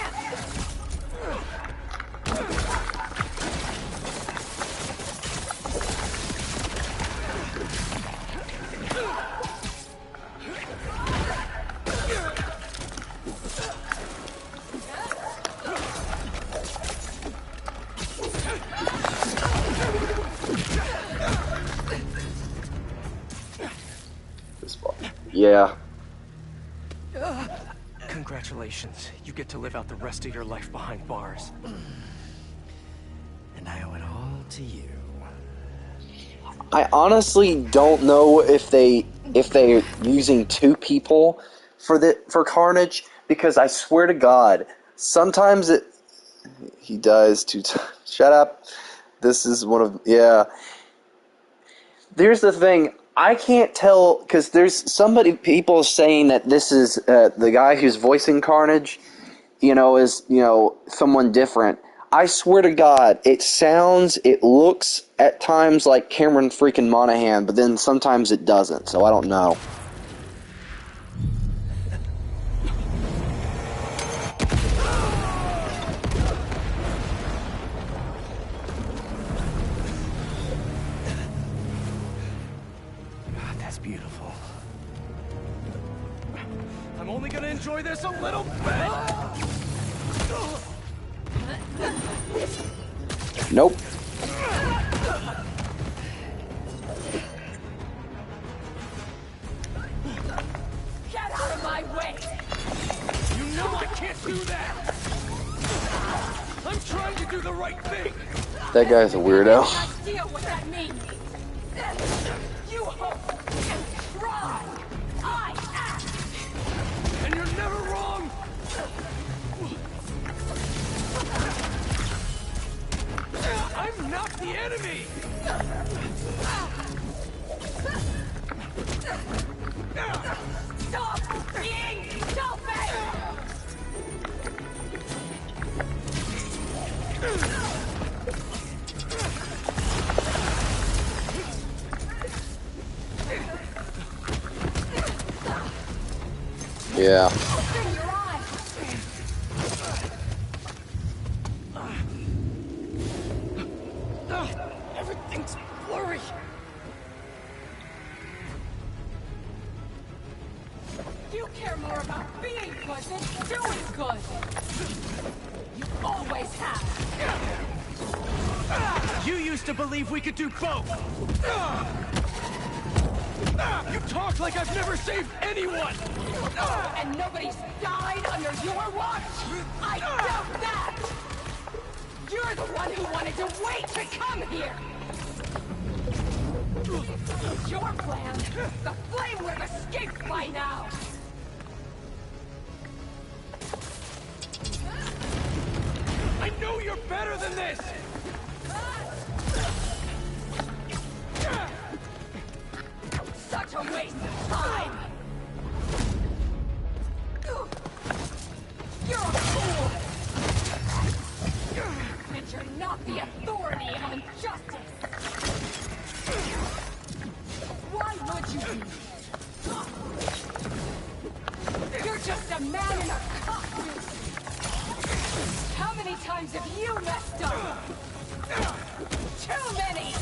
Yeah. Congratulations. You get to live out the rest of your life behind bars. And I owe it all to you. I honestly don't know if they're using two people for Carnage, because I swear to God, sometimes he dies 2 times. Shut up. This is one of There's the thing. I can't tell, because there's people saying that this is the guy who's voicing Carnage, is someone different. I swear to God, it looks at times like Cameron freaking Monaghan, but then sometimes it doesn't, so I don't know. God, that's beautiful. I'm only gonna enjoy this a little bit. Nope. Get out of my way! You know I can't do that! I'm trying to do the right thing! That guy's a weirdo. Idea what that means. You hope and try. I act. And you're never wrong! I'm not the enemy! Stop being selfish! Yeah. Everything's blurry. You care more about being good than doing good. You always have. You used to believe we could do both. You talk like I've never saved anyone. And nobody's died under your watch. I doubt that. You're the one who wanted to wait to come here. Your plan. The flame would have escaped by now. I know you're better than this. Such a waste of time. You're a fool. And you're not the authority on justice. Why would you be? You're just a man in a costume. How many times have you messed up? Too many!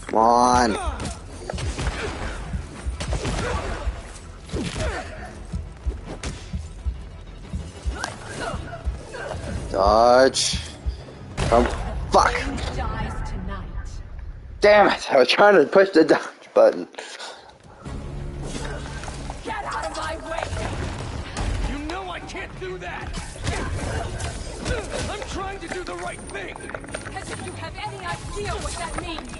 Come on. Dodge. Fuck. Damn it. I was trying to push the dodge button. Get out of my way! You know I can't do that. I'm trying to do the right thing! As if you have any idea what that means!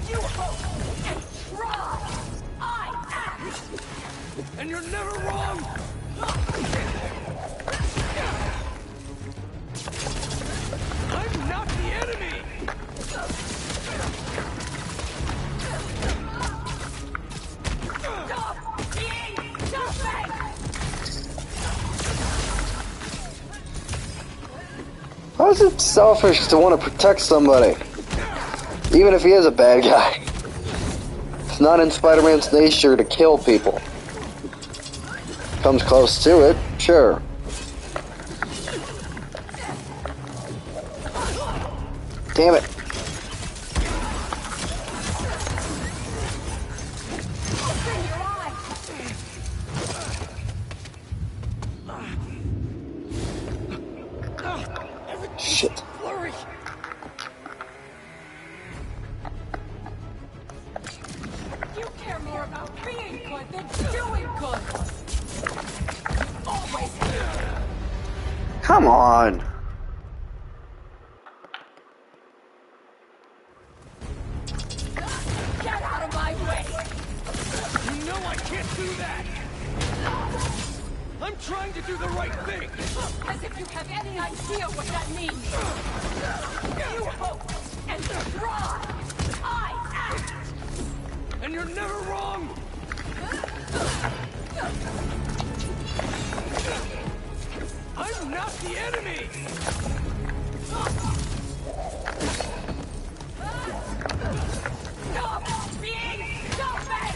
You hope and try! I act! And you're never wrong! I'm not the enemy! Stop being selfish! How is it selfish to want to protect somebody? Even if he is a bad guy. It's not in Spider-Man's nature to kill people. Comes close to it, sure. Damn it. Shit. Blurry! You care more about being good than doing good! Always have! Come on. Get out of my way! You know I can't do that! I'm trying to do the right thing! As if you have any idea what that means! You hope and try! I act! And you're never wrong! I'm not the enemy! Stop being selfish!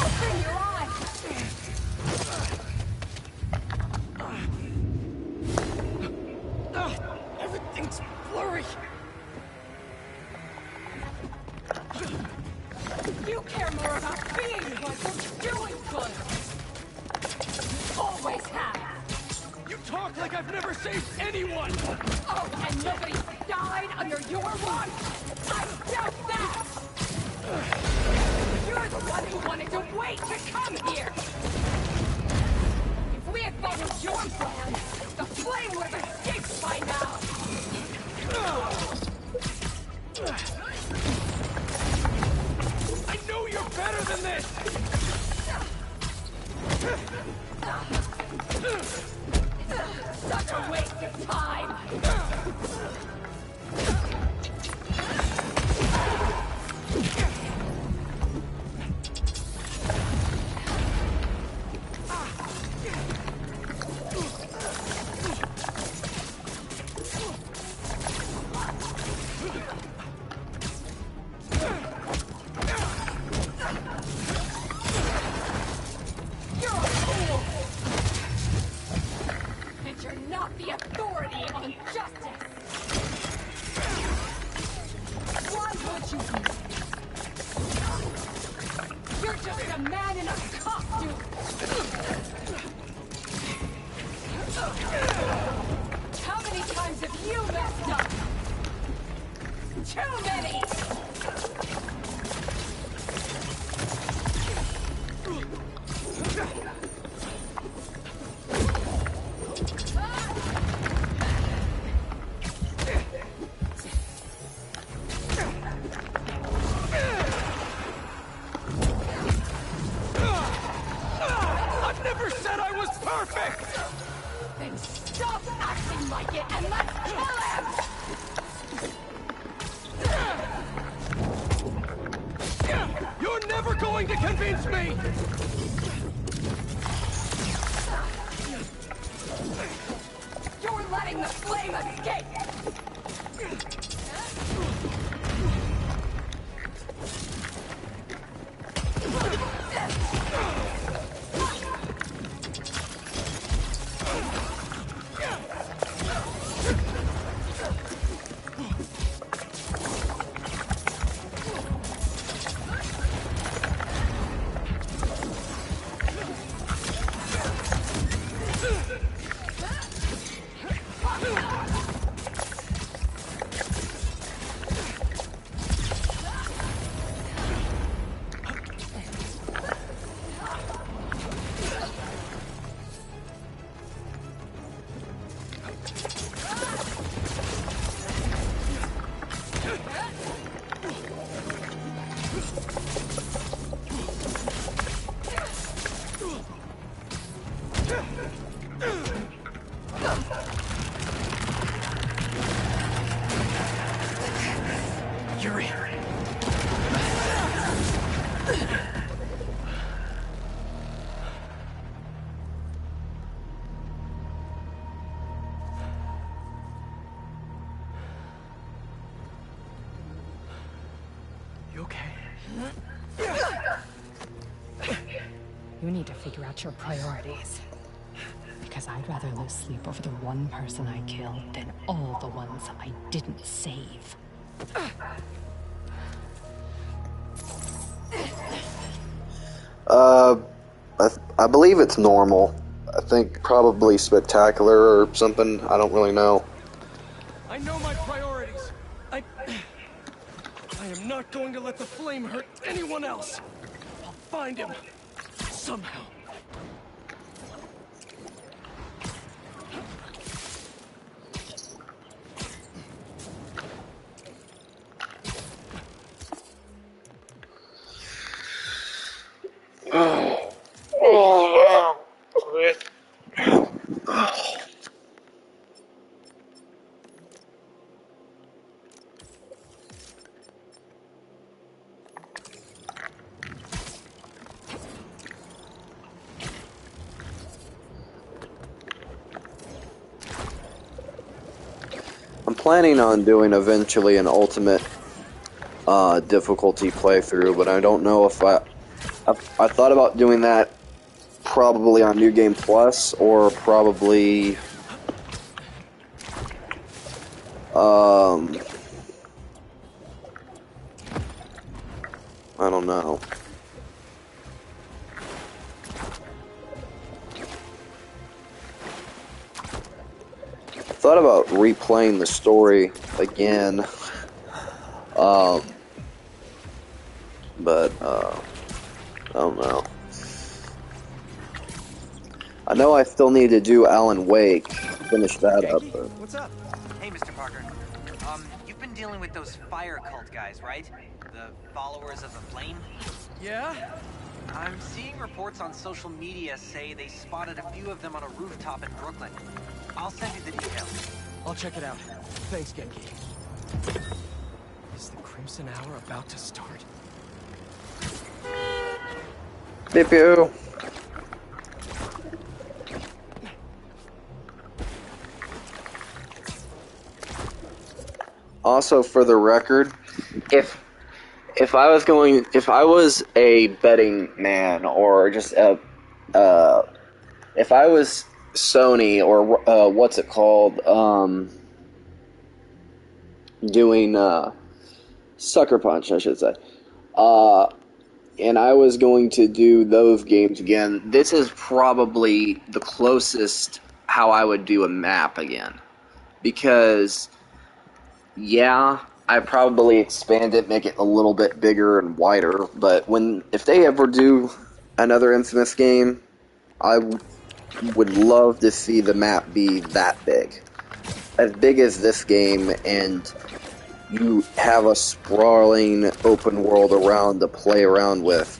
Open your eyes! Everything's blurry! You care more about being good than doing good! Always have! You talk like I've never saved anyone! Oh, and nobody died under your watch? I doubt that! You're the one who wanted to wait to come here! If we had followed your plan, the flame would have escaped by now! I know you're better than this! Such a waste of time! You're a fool! And you're not the authority on justice! Why would you be? You're just a man in a costume! How many times have you messed up? Too many! I've never said I was perfect! Then stop acting like it and let's kill him! You're never going to convince me! You're letting the flame escape! Yuri. You okay? You need to figure out your priorities. Because I'd rather lose sleep over the one person I killed than all the ones I didn't save. I believe it's normal. I think probably spectacular or something. I don't really know. I know my priorities. I am not going to let the flame hurt anyone else. I'll find him. Somehow. I'm planning on doing eventually an ultimate difficulty playthrough, but I don't know if I thought about doing that probably on New Game Plus or probably I don't know. I thought about replaying the story again, but I don't know. I know I still need to do Alan Wake, finish that up. But... What's up? Hey, Mr. Parker. You've been dealing with those fire cult guys, right? The followers of the flame? Yeah? I'm seeing reports on social media say they spotted a few of them on a rooftop in Brooklyn. I'll send you the details. I'll check it out. Thanks, Genki. Is the Crimson Hour about to start? Pew pew. Also, for the record, if I was a betting man, or just if I was Sony, or what's it called, doing Sucker Punch, I should say, and I was going to do those games again, this is probably the closest how I would do a map again, because yeah, I probably expand it, make it a little bit bigger and wider, but if they ever do another Infamous game, I would love to see the map be that big. As big as this game, and you have a sprawling open world around to play around with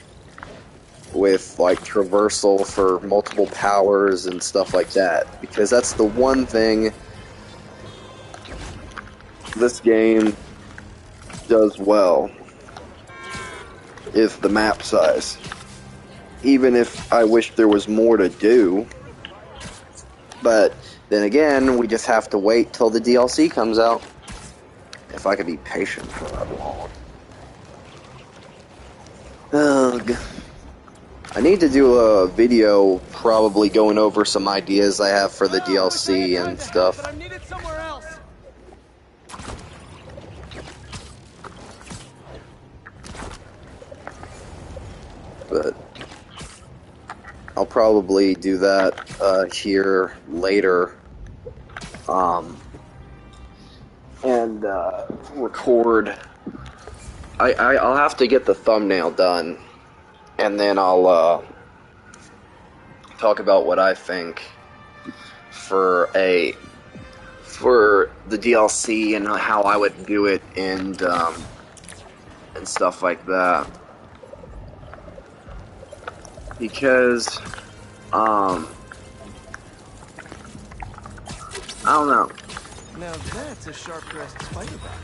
like traversal for multiple powers and stuff like that, because that's the one thing this game does well, is the map size. Even if I wish there was more to do, but then again, we just have to wait till the DLC comes out. If I could be patient for that long. Ugh. I need to do a video probably going over some ideas I have for the DLC and stuff. But I'm needed somewhere else. But I'll probably do that here later. And record. I'll have to get the thumbnail done, and then I'll talk about what I think for the DLC and how I would do it, and stuff like that. Because I don't know. Now that's a sharp-dressed spider bat.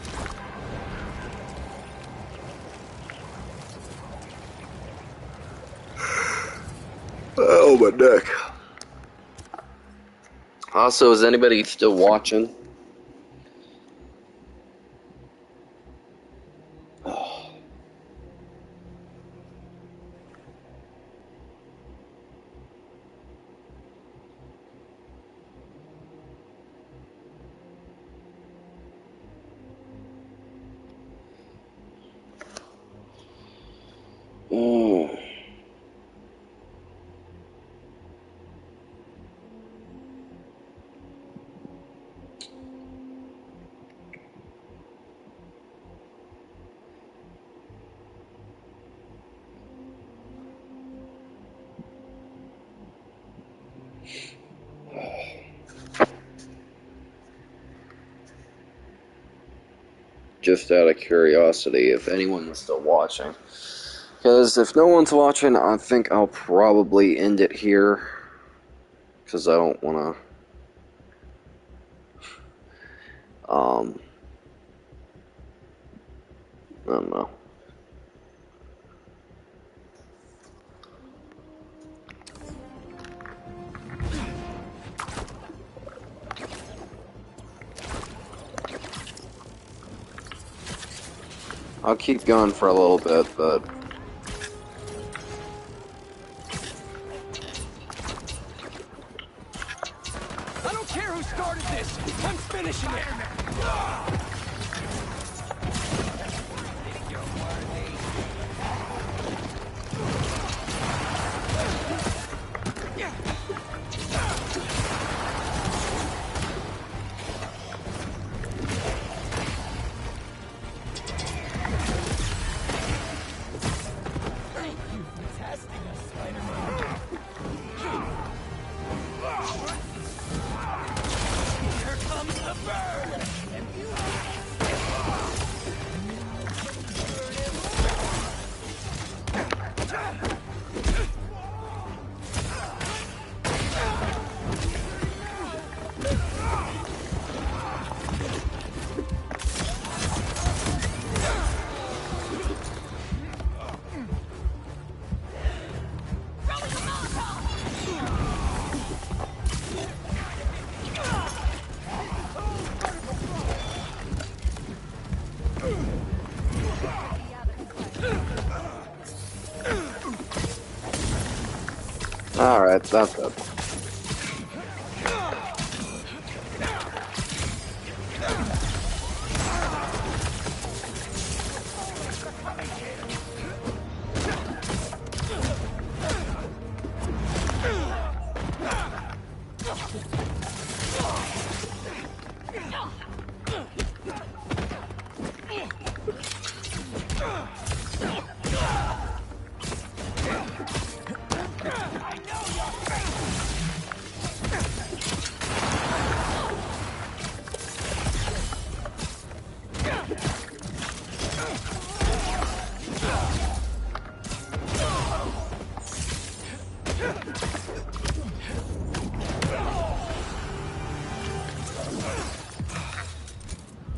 Oh, my neck. Also, is anybody still watching? Oh. Just out of curiosity, if anyone was still watching. Because if no one's watching, I think I'll probably end it here. Because I don't want to... I don't know. I'll keep going for a little bit, but... I don't care who started this! I'm finishing it! Thank you for testing us, Spider-Man. Here comes the burn! Alright, that's it.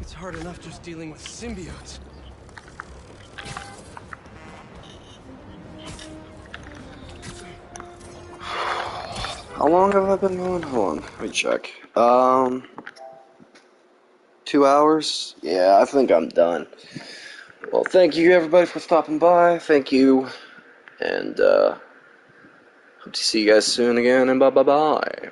It's hard enough just dealing with symbiotes. How long have I been going? Hold on, let me check. 2 hours? Yeah, I think I'm done. Well, thank you everybody for stopping by. Thank you. And, hope to see you guys soon again, and bye-bye-bye.